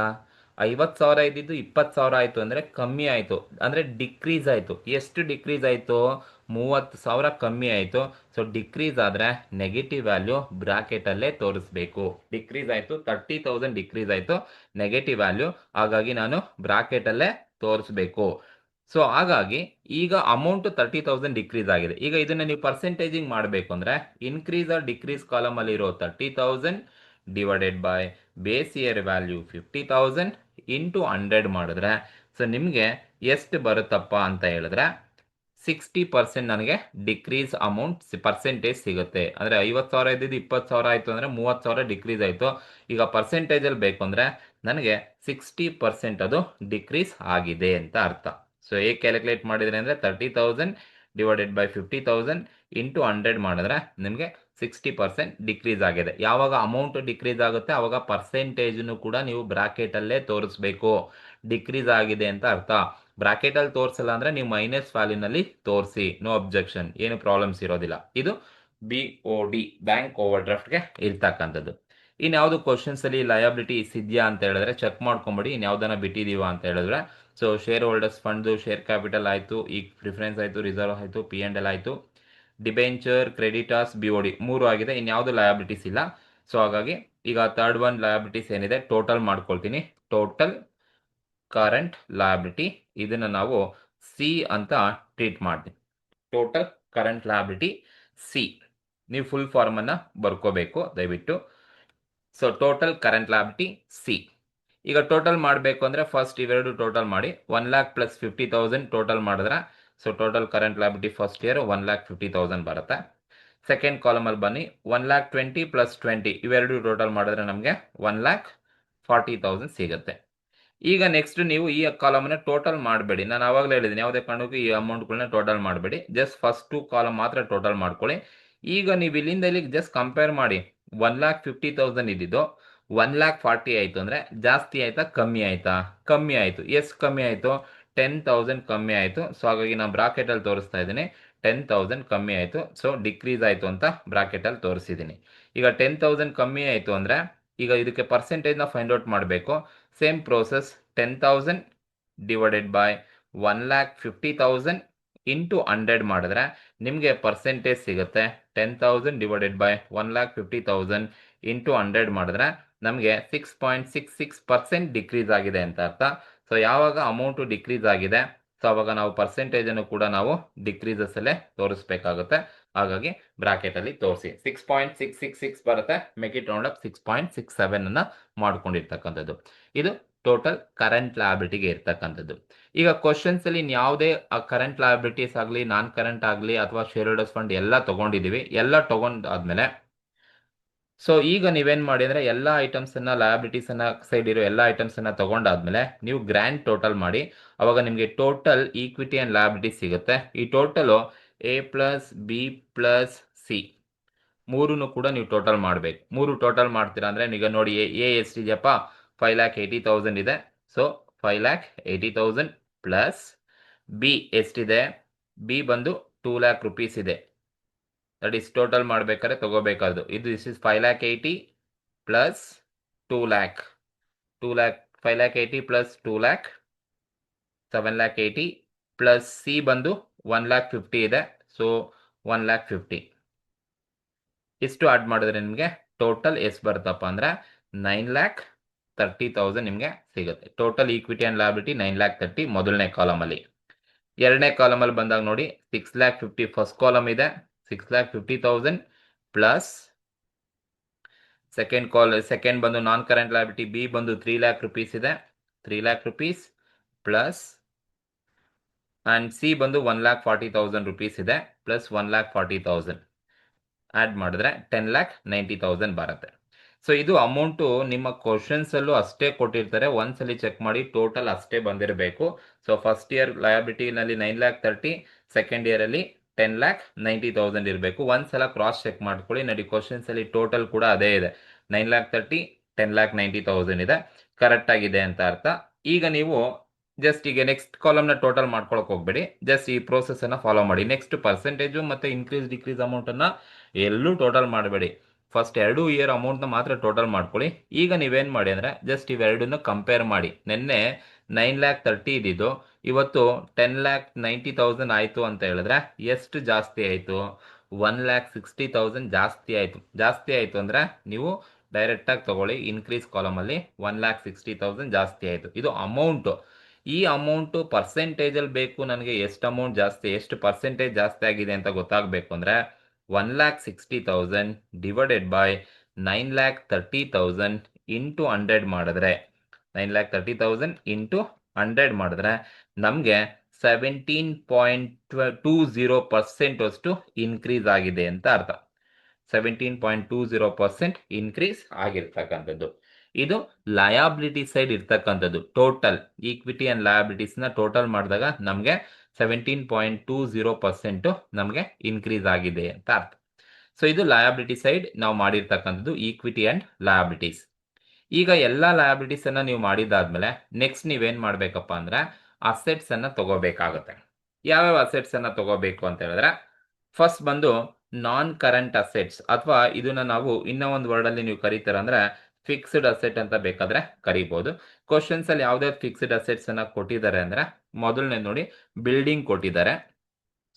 50,000 ಇದ್ದಿದ್ದು 20,000 ಆಯಿತು ಅಂದರೆ ಕಮ್ಮಿ ಆಯಿತು, ಅಂದರೆ ಡಿಕ್ರೀಸ್ ಆಯಿತು. ಎಷ್ಟು ಡಿಕ್ರೀಸ್ ಆಯಿತು? 30,000 ಕಮ್ಮಿ ಆಯಿತು. ಸೊ ಡಿಕ್ರೀಸ್ ಆದರೆ ನೆಗೆಟಿವ್ ವ್ಯಾಲ್ಯೂ ಬ್ರಾಕೆಟಲ್ಲೇ ತೋರಿಸ್ಬೇಕು. ಡಿಕ್ರೀಸ್ ಆಯಿತು, 30,000 ಡಿಕ್ರೀಸ್ ಆಯಿತು, ನೆಗೆಟಿವ್ ವ್ಯಾಲ್ಯೂ, ಹಾಗಾಗಿ ನಾನು ಬ್ರಾಕೆಟಲ್ಲೇ ತೋರಿಸ್ಬೇಕು. ಸೊ ಹಾಗಾಗಿ ಈಗ ಅಮೌಂಟು 30,000 ಡಿಕ್ರೀಸ್ ಆಗಿದೆ. ಈಗ ಇದನ್ನು ನೀವು ಪರ್ಸೆಂಟೇಜಿಂಗ್ ಮಾಡಬೇಕು ಅಂದರೆ ಇನ್ಕ್ರೀಸ್ ಆರ್ ಡಿಕ್ರೀಸ್ ಕಾಲಮಲ್ಲಿರೋ 30,000 divided by base year value 50,000 into 100 ಮಾಡಿದ್ರೆ ಸೊ ನಿಮಗೆ ಎಷ್ಟು ಬರುತ್ತಪ್ಪ ಅಂತ ಹೇಳಿದ್ರೆ 60% ನನಗೆ ಡಿಕ್ರೀಸ್ ಅಮೌಂಟ್ ಪರ್ಸೆಂಟೇಜ್ ಸಿಗುತ್ತೆ. ಅಂದರೆ 50,000 ಇದ್ದಿದ್ದು 20,000 ಆಯಿತು ಅಂದರೆ 30,000 ಡಿಕ್ರೀಸ್ ಆಯಿತು. ಈಗ ಪರ್ಸೆಂಟೇಜಲ್ಲಿ ಬೇಕು ಅಂದರೆ ನನಗೆ 60% ಅದು ಡಿಕ್ರೀಸ್ ಆಗಿದೆ ಅಂತ ಅರ್ಥ. ಸೊ ಹೇಗೆ ಕ್ಯಾಲ್ಕುಲೇಟ್ ಮಾಡಿದರೆ ಅಂದರೆ 30,000 ಡಿವೈಡೆಡ್ ಬೈ 50,000 ಇಂಟು 100 ಮಾಡಿದ್ರೆ ನಿಮಗೆ 60% ಡಿಕ್ರೀಸ್ ಆಗಿದೆ. ಯಾವಾಗ ಅಮೌಂಟ್ ಡಿಕ್ರೀಸ್ ಆಗುತ್ತೆ ಆವಾಗ ಪರ್ಸೆಂಟೇಜನ್ನು ಕೂಡ ನೀವು ಬ್ರಾಕೆಟಲ್ಲೇ ತೋರಿಸ್ಬೇಕು. ಡಿಕ್ರೀಸ್ ಆಗಿದೆ ಅಂತ ಅರ್ಥ. ಬ್ರಾಕೆಟಲ್ಲಿ ತೋರಿಸಲ್ಲ ಅಂದರೆ ನೀವು ಮೈನಸ್ ವ್ಯಾಲ್ಯೂನಲ್ಲಿ ತೋರಿಸಿ, ನೋ ಅಬ್ಜೆಕ್ಷನ್, ಏನು ಪ್ರಾಬ್ಲಮ್ಸ್ ಇರೋದಿಲ್ಲ. ಇದು BOD ಬ್ಯಾಂಕ್ ಓವರ್ ಡ್ರಾಫ್ಟ್ಗೆ ಇರ್ತಕ್ಕಂಥದ್ದು. ಇನ್ಯಾವುದು ಕ್ವಶನ್ಸಲ್ಲಿ ಲಯಬಿಲಿಟೀಸ್ ಇದೆಯಾ ಅಂತ ಹೇಳಿದ್ರೆ ಚೆಕ್ ಮಾಡ್ಕೊಂಬಿಡಿ, ಇನ್ಯಾವುದನ್ನ ಬಿಟ್ಟಿದೀವ ಅಂತ ಹೇಳಿದ್ರೆ. So share holders fund, share capital ಆಯಿತು, ಈಗ ಪ್ರಿಫರೆನ್ಸ್ ಆಯಿತು, ರಿಸರ್ವ್ ಆಯಿತು, P&L ಆಯಿತು, ಡಿಬೆಂಚರ್, ಕ್ರೆಡಿಟಾರ್ಸ್, BOD 3 ಆಗಿದೆ. ಇನ್ಯಾವುದು ಲಯಬಿಲಿಟೀಸ್ ಇಲ್ಲ. ಸೊ ಹಾಗಾಗಿ ಈಗ ಥರ್ಡ್ ಒನ್ ಲಯಬಿಲಿಟೀಸ್ ಏನಿದೆ ಟೋಟಲ್ ಮಾಡ್ಕೊಳ್ತೀನಿ. ಟೋಟಲ್ ಕರೆಂಟ್ ಲಯಬಿಲಿಟಿ ಇದನ್ನು ನಾವು ಸಿ ಅಂತ ಟ್ರೀಟ್ ಮಾಡ್ತೀನಿ. Total current liability C. ನೀವು ಫುಲ್ ಫಾರ್ಮನ್ನು ಬರ್ಕೋಬೇಕು ದಯವಿಟ್ಟು. So total current liability C. ಈಗ ಟೋಟಲ್ ಮಾಡಬೇಕು ಅಂದರೆ ಫಸ್ಟ್ ಇವೆರಡು ಟೋಟಲ್ ಮಾಡಿ 1,00,000 ಪ್ಲಸ್ 50,000 ಟೋಟಲ್ ಮಾಡಿದ್ರೆ so total current liability first year 1,50,000 ಬರುತ್ತೆ. ಸೆಕೆಂಡ್ ಕಾಲಮಲ್ಲಿ ಬನ್ನಿ 1,20,000 ಪ್ಲಸ್ 20 ಇವೆರಡು ಟೋಟಲ್ ಮಾಡಿದ್ರೆ ನಮಗೆ 1,40,000 ಸಿಗುತ್ತೆ. ಈಗ ನೆಕ್ಸ್ಟ್ ನೀವು ಈ ಕಾಲಮನ್ನ ಟೋಟಲ್ ಮಾಡಬೇಡಿ. ನಾನು ಆವಾಗಲೇ ಹೇಳಿದ್ದೀನಿ ಯಾವುದೇ ಕಾರಣಕ್ಕೂ ಈ ಅಮೌಂಟ್ಗಳನ್ನ ಟೋಟಲ್ ಮಾಡಬೇಡಿ. ಜಸ್ಟ್ ಫಸ್ಟ್ 2 ಕಾಲಮ್ ಮಾತ್ರ ಟೋಟಲ್ ಮಾಡ್ಕೊಳ್ಳಿ. ಈಗ ನೀವು ಇಲ್ಲಿಂದ ಇಲ್ಲಿಗೆ ಜಸ್ಟ್ ಕಂಪೇರ್ ಮಾಡಿ. 1,50,000 ಇದ್ದಿದ್ದು 1,40,000 ಆಯಿತು ಅಂದರೆ ಜಾಸ್ತಿ ಆಯಿತಾ ಕಮ್ಮಿ ಆಯಿತಾ? ಕಮ್ಮಿ ಆಯಿತು. ಎಷ್ಟು ಕಮ್ಮಿ ಆಯಿತು? 10,000 ಕಮ್ಮಿ ಆಯಿತು. ಸೊ ಹಾಗಾಗಿ ನಾನು ಬ್ರಾಕೆಟಲ್ಲಿ ತೋರಿಸ್ತಾ ಇದ್ದೀನಿ 10,000 ಕಮ್ಮಿ ಆಯಿತು. ಸೊ ಡಿಕ್ರೀಸ್ ಆಯಿತು ಅಂತ ಬ್ರಾಕೆಟಲ್ಲಿ ತೋರಿಸಿದ್ದೀನಿ. ಈಗ 10,000 ಕಮ್ಮಿ ಆಯಿತು ಅಂದರೆ ಈಗ ಇದಕ್ಕೆ ಪರ್ಸೆಂಟೇಜ್ನ ಫೈಂಡ್ ಔಟ್ ಮಾಡಬೇಕು. Same process 10,000 divided by 1,50,000 into 100 ಮಾಡಿದ್ರೆ ನಿಮಗೆ ಪರ್ಸೆಂಟೇಜ್ ಸಿಗುತ್ತೆ. 10,000 ಡಿವೈಡೆಡ್ ಬೈ 1,50,000 ಇಂಟು 100 ಮಾಡಿದ್ರೆ ನಮಗೆ 6.66% ಡಿಕ್ರೀಸ್ ಆಗಿದೆ ಅಂತ ಅರ್ಥ. ಸೊ ಯಾವಾಗ ಅಮೌಂಟು ಡಿಕ್ರೀಸ್ ಆಗಿದೆ ಸೊ ಅವಾಗ ನಾವು ಪರ್ಸೆಂಟೇಜನ್ನು ಕೂಡ ನಾವು ಡಿಕ್ರೀಸಸ್ಸಲ್ಲೇ ತೋರಿಸ್ಬೇಕಾಗುತ್ತೆ. ಹಾಗಾಗಿ ಬ್ರಾಕೆಟಲ್ಲಿ ತೋರಿಸಿ 6.666 ಬರುತ್ತೆ. ಮೇಕ್ ಇಟ್ ರೌಂಡ್ ಅಪ್ 6.67 ಅನ್ನು ಮಾಡ್ಕೊಂಡಿರ್ತಕ್ಕಂಥದ್ದು. ಇದು ಟೋಟಲ್ ಕರೆಂಟ್ ಲಯಬಿಲಿಟಿಗೆ ಇರ್ತಕ್ಕಂಥದ್ದು. ಈಗ ಕ್ವಶನ್ಸ್ ಅಲ್ಲಿ ಯಾವುದೇ ಕರೆಂಟ್ ಲಯಬಿಲಿಟೀಸ್ ಆಗಲಿ ನಾನ್ ಕರೆಂಟ್ ಆಗಲಿ ಅಥವಾ ಶೇರ್ ಹೋಲ್ಡರ್ಸ್ ಫಂಡ್ ಎಲ್ಲ ತಗೊಂಡಿದ್ದೀವಿ. ಎಲ್ಲ ತಗೊಂಡಾದ್ಮೇಲೆ ಸೊ ಈಗ ನೀವೇನು ಮಾಡಿ ಅಂದರೆ ಎಲ್ಲ ಐಟಮ್ಸನ್ನು ಲಯಬಿಲಿಟೀಸನ್ನು ಸೈಡ್ ಇರೋ ಎಲ್ಲ ಐಟಮ್ಸನ್ನು ತಗೊಂಡಾದ್ಮೇಲೆ ನೀವು ಗ್ರ್ಯಾಂಡ್ ಟೋಟಲ್ ಮಾಡಿ. ಅವಾಗ ನಿಮಗೆ ಟೋಟಲ್ ಈಕ್ವಿಟಿ ಆ್ಯಂಡ್ ಲಯಬಿಲಿಟೀಸ್ ಸಿಗುತ್ತೆ. ಈ total A plus B plus C ಮೂರನ್ನು ಕೂಡ ನೀವು ಟೋಟಲ್ ಮಾಡಬೇಕು. ಮೂರು ಟೋಟಲ್ ಮಾಡ್ತೀರಾ ಅಂದರೆ ಈಗ ನೋಡಿ ಎ ಎಷ್ಟಿದೆಯಪ್ಪ 5,80,000 ಇದೆ. ಸೊ 5,80,000 ಪ್ಲಸ್ ಬಿ ಎಷ್ಟಿದೆ? ಬಿ ಬಂದು 2,00,000 ರೂಪೀಸ್ ಇದೆ. ದಟ್ ಈಸ್ ಟೋಟಲ್ ಮಾಡಬೇಕಾದ್ರೆ ತಗೋಬೇಕಾದ್ರು ಇದು this is 5,80,000 plus 2,00,000. 5,80,000 plus 2,00,000 7,80,000 plus C ಬಂದು 1,50,000 ಇದೆ. ಸೊ 1,50,000 ಇಷ್ಟು ಆಡ್ ಮಾಡಿದ್ರೆ ನಿಮಗೆ ಟೋಟಲ್ ಎಷ್ಟು ಬರುತ್ತಪ್ಪ ಅಂದರೆ 9,30,000 ನಿಮಗೆ ಸಿಗುತ್ತೆ. ಟೋಟಲ್ ಈಕ್ವಿಟಿ ಆ್ಯಂಡ್ ಲಯಬಿಲಿಟಿ 9,30,000 ಮೊದಲನೇ ಕಾಲಮಲ್ಲಿ. ಎರಡನೇ ಕಾಲಮಲ್ಲಿ ಬಂದಾಗ ನೋಡಿ 6,50,000 ಫಸ್ಟ್ ಕಾಲಮ್ ಇದೆ. 6,50,000 ಪ್ಲಸ್ ಸೆಕೆಂಡ್ ಬಂದು ನಾನ್ ಕರೆಂಟ್ ಲಯಬಿಲಿಟಿ ಬಿ ಬಂದು 3,00,000 ರೂಪೀಸ್ ಇದೆ. 3,00,000 ರೂಪೀಸ್ ಪ್ಲಸ್ ಆ್ಯಂಡ್ ಸಿ ಬಂದು 1,40,000 ರೂಪೀಸ್ ಇದೆ ಪ್ಲಸ್ 1,40,000 ಆ್ಯಡ್ ಮಾಡಿದ್ರೆ 10,90,000 ಬರುತ್ತೆ. ಸೊ ಇದು ಅಮೌಂಟು ನಿಮ್ಮ ಕ್ವಶನ್ಸಲ್ಲೂ ಅಷ್ಟೇ ಕೊಟ್ಟಿರ್ತಾರೆ. ಒಂದ್ಸಲಿ ಚೆಕ್ ಮಾಡಿ ಟೋಟಲ್ ಅಷ್ಟೇ ಬಂದಿರಬೇಕು. ಸೊ ಫಸ್ಟ್ ಇಯರ್ ಲಯಬಿಲಿಟಿನಲ್ಲಿ 9,30,000 ಸೆಕೆಂಡ್ ಇಯರಲ್ಲಿ 10,90,000 ಇರಬೇಕು. ಒಂದ್ಸಲ ಕ್ರಾಸ್ ಚೆಕ್ ಮಾಡ್ಕೊಳ್ಳಿ. ನೋಡಿ ಕ್ವಶನ್ಸಲ್ಲಿ ಟೋಟಲ್ ಕೂಡ ಅದೇ ಇದೆ. 9,30,000 10,90,000 ಇದೆ. ಕರೆಕ್ಟ್ ಆಗಿದೆ ಅಂತ ಅರ್ಥ. ಈಗ ನೀವು ಜಸ್ಟ್ ಈಗ ನೆಕ್ಸ್ಟ್ ಕಾಲಮ್ನ ಟೋಟಲ್ ಮಾಡ್ಕೊಳಕ್ಕೆ ಹೋಗ್ಬೇಡಿ. ಜಸ್ಟ್ ಈ ಪ್ರೋಸೆಸ್ಸನ್ನು ಫಾಲೋ ಮಾಡಿ. ನೆಕ್ಸ್ಟ್ ಪರ್ಸೆಂಟೇಜು ಮತ್ತು ಇನ್ಕ್ರೀಸ್ ಡಿಕ್ರೀಸ್ ಅಮೌಂಟನ್ನು ಎಲ್ಲೂ ಟೋಟಲ್ ಮಾಡಬೇಡಿ. ಫಸ್ಟ್ 2 ಇಯರ್ ಅಮೌಂಟ್ನ ಮಾತ್ರ ಟೋಟಲ್ ಮಾಡ್ಕೊಳ್ಳಿ. ಈಗ ನೀವೇನು ಮಾಡಿ ಅಂದರೆ ಜಸ್ಟ್ ಇವೆರಡನ್ನು ಕಂಪೇರ್ ಮಾಡಿ. ನಿನ್ನೆ 9,30,000 ಇದ್ದಿದ್ದು ಇವತ್ತು 10,90,000 ಆಯಿತು ಅಂತ ಹೇಳಿದ್ರೆ ಎಷ್ಟು ಜಾಸ್ತಿ ಆಯಿತು? 1,60,000 ಜಾಸ್ತಿ ಆಯಿತು. ಜಾಸ್ತಿ ಆಯಿತು ಅಂದರೆ ನೀವು ಡೈರೆಕ್ಟಾಗಿ ತಗೊಳ್ಳಿ. ಇನ್ಕ್ರೀಸ್ ಕಾಲಮಲ್ಲಿ 1,60,000 ಜಾಸ್ತಿ ಆಯಿತು. ಇದು ಅಮೌಂಟು. ಈ ಅಮೌಂಟು ಪರ್ಸೆಂಟೇಜಲ್ಲಿ ಬೇಕು ನನಗೆ ಎಷ್ಟು ಅಮೌಂಟ್ ಜಾಸ್ತಿ ಎಷ್ಟು ಪರ್ಸೆಂಟೇಜ್ ಜಾಸ್ತಿ ಆಗಿದೆ ಅಂತ ಗೊತ್ತಾಗಬೇಕು ಅಂದರೆ 1,60,000 ಡಿವೈಡೆಡ್ ಬೈ 9,30,000 ಇಂಟು 100 ಮಾಡಿದ್ರೆ 9,30,000 ಇಂಟು 100 ಮಾಡಿದ್ರೆ ನಮಗೆ 17.20% ಅಷ್ಟು ಇನ್ಕ್ರೀಸ್ ಆಗಿದೆ ಅಂತ ಅರ್ಥ. 17.20% ಇನ್ಕ್ರೀಸ್ ಆಗಿರ್ತಕ್ಕಂಥದ್ದು. ಇದು ಲಯಬಿಲಿಟಿ ಸೈಡ್ ಇರ್ತಕ್ಕಂಥದ್ದು. ಟೋಟಲ್ ಈಕ್ವಿಟಿ ಆ್ಯಂಡ್ ಲಯಬಿಲಿಟೀಸ್ನ ಟೋಟಲ್ ಮಾಡಿದಾಗ ನಮಗೆ 17.20% ನಮಗೆ ಇನ್ಕ್ರೀಸ್ ಆಗಿದೆ ಅಂತ ಅರ್ಥ. ಸೊ ಇದು ಲಯಬಿಲಿಟಿ ಸೈಡ್ ನಾವು ಮಾಡಿರ್ತಕ್ಕಂಥದ್ದು ಈಕ್ವಿಟಿ ಆ್ಯಂಡ್ ಲಯಬಿಲಿಟೀಸ್. ಈಗ ಎಲ್ಲ ಲಯಬಿಲಿಟೀಸನ್ನು ನೀವು ಮಾಡಿದಾದ್ಮೇಲೆ ನೆಕ್ಸ್ಟ್ ನೀವೇನು ಮಾಡಬೇಕಪ್ಪ ಅಂದರೆ ಅಸೆಟ್ಸನ್ನು ತಗೋಬೇಕಾಗುತ್ತೆ. ಯಾವ್ಯಾವ ಅಸೆಟ್ಸನ್ನು ತಗೋಬೇಕು ಅಂತ ಹೇಳಿದ್ರೆ ಫಸ್ಟ್ ಬಂದು ನಾನ್ ಕರೆಂಟ್ ಅಸೆಟ್ಸ್ ಅಥವಾ ಇದನ್ನು ನಾವು ಇನ್ನೂ ಒಂದು ವರ್ಡಲ್ಲಿ ನೀವು ಕರೀತೀರ ಅಂದರೆ ಫಿಕ್ಸ್ಡ್ ಅಸೆಟ್ ಅಂತ ಬೇಕಾದರೆ ಕರಿಬೋದು. ಕ್ವಶನ್ಸಲ್ಲಿ ಯಾವುದೇ ಫಿಕ್ಸ್ಡ್ ಅಸೆಟ್ಸನ್ನು ಕೊಟ್ಟಿದ್ದಾರೆ ಅಂದರೆ ಮೊದಲನೇ ನೋಡಿ ಬಿಲ್ಡಿಂಗ್ ಕೊಟ್ಟಿದ್ದಾರೆ.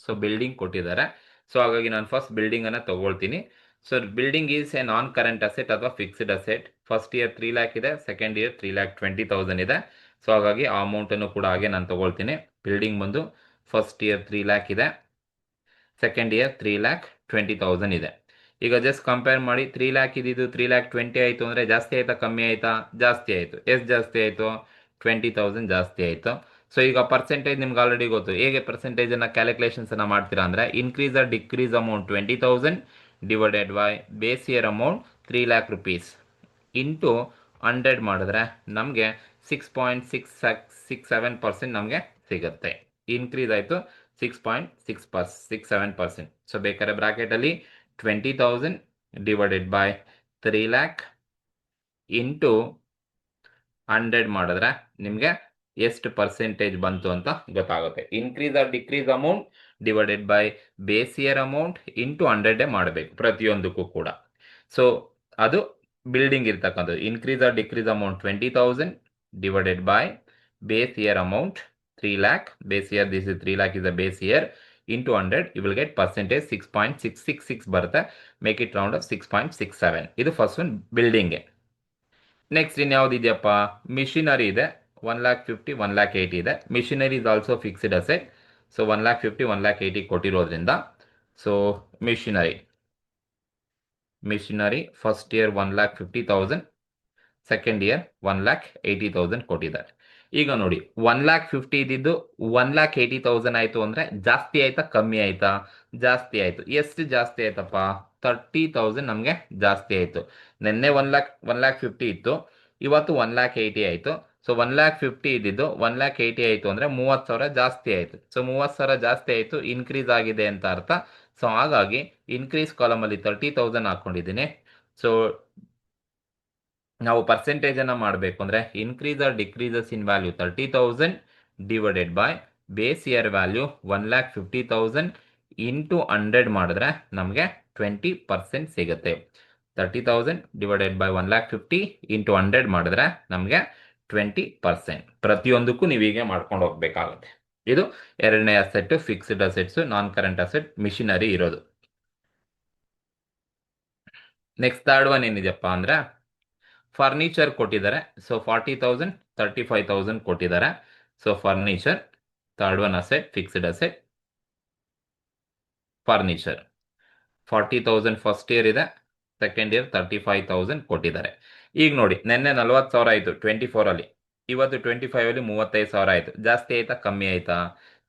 ಸೊ ಬಿಲ್ಡಿಂಗ್ ಕೊಟ್ಟಿದ್ದಾರೆ. ಸೊ ಹಾಗಾಗಿ ನಾನು ಫಸ್ಟ್ ಬಿಲ್ಡಿಂಗನ್ನು ತಗೊಳ್ತೀನಿ. So building is a non current asset ಅಥವಾ fixed asset. First year 3 lakh ಇದೆ, ಸೆಕೆಂಡ್ ಇಯರ್ 3,20,000 ಇದೆ. ಸೊ ಹಾಗಾಗಿ ಆ ಅಮೌಂಟನ್ನು ಕೂಡ ಹಾಗೆ ನಾನು ತಗೊಳ್ತೀನಿ. ಬಿಲ್ಡಿಂಗ್ ಬಂದು ಫಸ್ಟ್ ಇಯರ್ 3 ಲ್ಯಾಕ್ ಇದೆ, ಸೆಕೆಂಡ್ ಇಯರ್ 3,20,000 ಇದೆ. ಈಗ ಜಸ್ಟ್ ಕಂಪೇರ್ ಮಾಡಿ, 3 ಲ್ಯಾಕ್ ಇದ್ದಿದ್ದು 3,20,000 ಆಯಿತು ಅಂದರೆ ಜಾಸ್ತಿ ಆಯಿತಾ ಕಮ್ಮಿ ಆಯಿತಾ? ಜಾಸ್ತಿ ಆಯಿತು. ಎಷ್ಟು ಜಾಸ್ತಿ ಆಯಿತು? 20,000 ಜಾಸ್ತಿ ಆಯಿತು. ಸೊ ಈಗ ಪರ್ಸೆಂಟೇಜ್ ನಿಮ್ಗೆ ಆಲ್ರೆಡಿ ಗೊತ್ತು. ಹೇಗೆ ಪರ್ಸೆಂಟೇಜನ್ನು ಕ್ಯಾಲ್ಕುಲೇಷನ್ಸನ್ನು ಮಾಡ್ತೀರಾ ಅಂದರೆ, increase or decrease amount 20,000 divided by base year amount 3 lac rupees into 100 ಮಾಡಿದ್ರೆ ನಮಗೆ 6.67% ನಮಗೆ ಸಿಗುತ್ತೆ. ಇನ್ಕ್ರೀಸ್ ಆಯಿತು 6.67%. ಸೊ ಬೇಕಾದ್ರೆ ಬ್ರಾಕೆಟಲ್ಲಿ 20,000 ಡಿವೈಡೆಡ್ ಬೈ 3 ಲ್ಯಾಕ್ ಇಂಟು 100 ಮಾಡಿದ್ರೆ ನಿಮಗೆ ಎಷ್ಟು ಪರ್ಸೆಂಟೇಜ್ ಬಂತು ಅಂತ ಗೊತ್ತಾಗುತ್ತೆ. Increase or decrease amount divided by base year amount into 100 ಮಾಡಬೇಕು ಪ್ರತಿಯೊಂದಕ್ಕೂ ಕೂಡ. ಸೊ ಅದು ಬಿಲ್ಡಿಂಗ್ ಇರ್ತಕ್ಕಂಥದ್ದು. Increase or decrease amount 20,000 divided by base year amount 3 lakh. Base year, this is 3 lakh is a base year, into 100 you will get percentage 6.666 ಬರುತ್ತೆ. Make it round of 6.67. ಇದು ಫಸ್ಟ್ ಒನ್ ಬಿಲ್ಡಿಂಗ್ಗೆ. ನೆಕ್ಸ್ಟ್ ಇನ್ಯಾವ್ದು ಇದೆಯಪ್ಪ? ಮಿಷಿನರಿ ಇದೆ. 1,50,000 1,80,000 ಇದೆ. Machinery is also fixed asset. So 1,50,000 1,80,000 ಕೊಟ್ಟಿರೋದ್ರಿಂದ, so machinery first year 1,50,000, second year 1,80,000 ಕೊಟ್ಟಿದ್ದಾರೆ. ಈಗ ನೋಡಿ, 1,50,000 ಇದ್ದಿದ್ದು 1,80,000 ಆಯಿತು ಅಂದರೆ ಜಾಸ್ತಿ ಆಯ್ತಾ ಕಮ್ಮಿ ಆಯ್ತಾ? ಜಾಸ್ತಿ ಆಯಿತು. ಎಷ್ಟು ಜಾಸ್ತಿ ಆಯ್ತಪ್ಪ? 30,000 ನಮಗೆ ಜಾಸ್ತಿ ಆಯಿತು. ನಿನ್ನೆ 1,50,000 ಇತ್ತು, ಇವತ್ತು 1,80,000 ಆಯಿತು. ಸೊ 1,50,000 ಇದ್ದಿದ್ದು 1,80,000 ಆಯಿತು ಅಂದರೆ 30,000 ಜಾಸ್ತಿ ಆಯಿತು. ಸೊ 30,000 ಜಾಸ್ತಿ ಆಯಿತು, ಇನ್ಕ್ರೀಸ್ ಆಗಿದೆ ಅಂತ ಅರ್ಥ. ಸೊ ಹಾಗಾಗಿ ಇನ್ಕ್ರೀಸ್ ಕಾಲಮಲ್ಲಿ 30,000 ಹಾಕ್ಕೊಂಡಿದ್ದೀನಿ. ಸೊ ನಾವು ಪರ್ಸೆಂಟೇಜನ್ನು ಮಾಡಬೇಕು ಅಂದರೆ, increase or decreases in value 30,000 divided by base year value 1,50,000 into 100 ಮಾಡಿದ್ರೆ ನಮಗೆ 20% ಸಿಗುತ್ತೆ. 30,000 ಡಿವೈಡೆಡ್ ಬೈ 1,50,000 ಇಂಟು 100 ಮಾಡಿದ್ರೆ ನಮಗೆ 20%. ಪ್ರತಿಯೊಂದಕ್ಕೂ ನೀವು ಹೀಗೆ ಮಾಡ್ಕೊಂಡು ಹೋಗ್ಬೇಕಾಗುತ್ತೆ. ಇದು ಎರಡನೇ asset, fixed assets, non current asset, machinery ಇರೋದು. ನೆಕ್ಸ್ಟ್ ಥರ್ಡ್ ಒನ್ ಏನಿದೆಯಪ್ಪ ಅಂದರೆ, ಫರ್ನಿಚರ್ ಕೊಟ್ಟಿದ್ದಾರೆ. ಸೊ 40,000 35,000 ಕೊಟ್ಟಿದ್ದಾರೆ. So furniture third one asset, fixed asset. Furniture 40,000 first year ಇದೆ, ಸೆಕೆಂಡ್ ಇಯರ್ 35,000 ಕೊಟ್ಟಿದ್ದಾರೆ. ಈಗ ನೋಡಿ, ನಿನ್ನೆ 40,000 ಆಯಿತು 24 ಇವತ್ತು 25 35,000 ಆಯಿತು. ಜಾಸ್ತಿ ಆಯ್ತಾ ಕಮ್ಮಿ ಆಯ್ತಾ?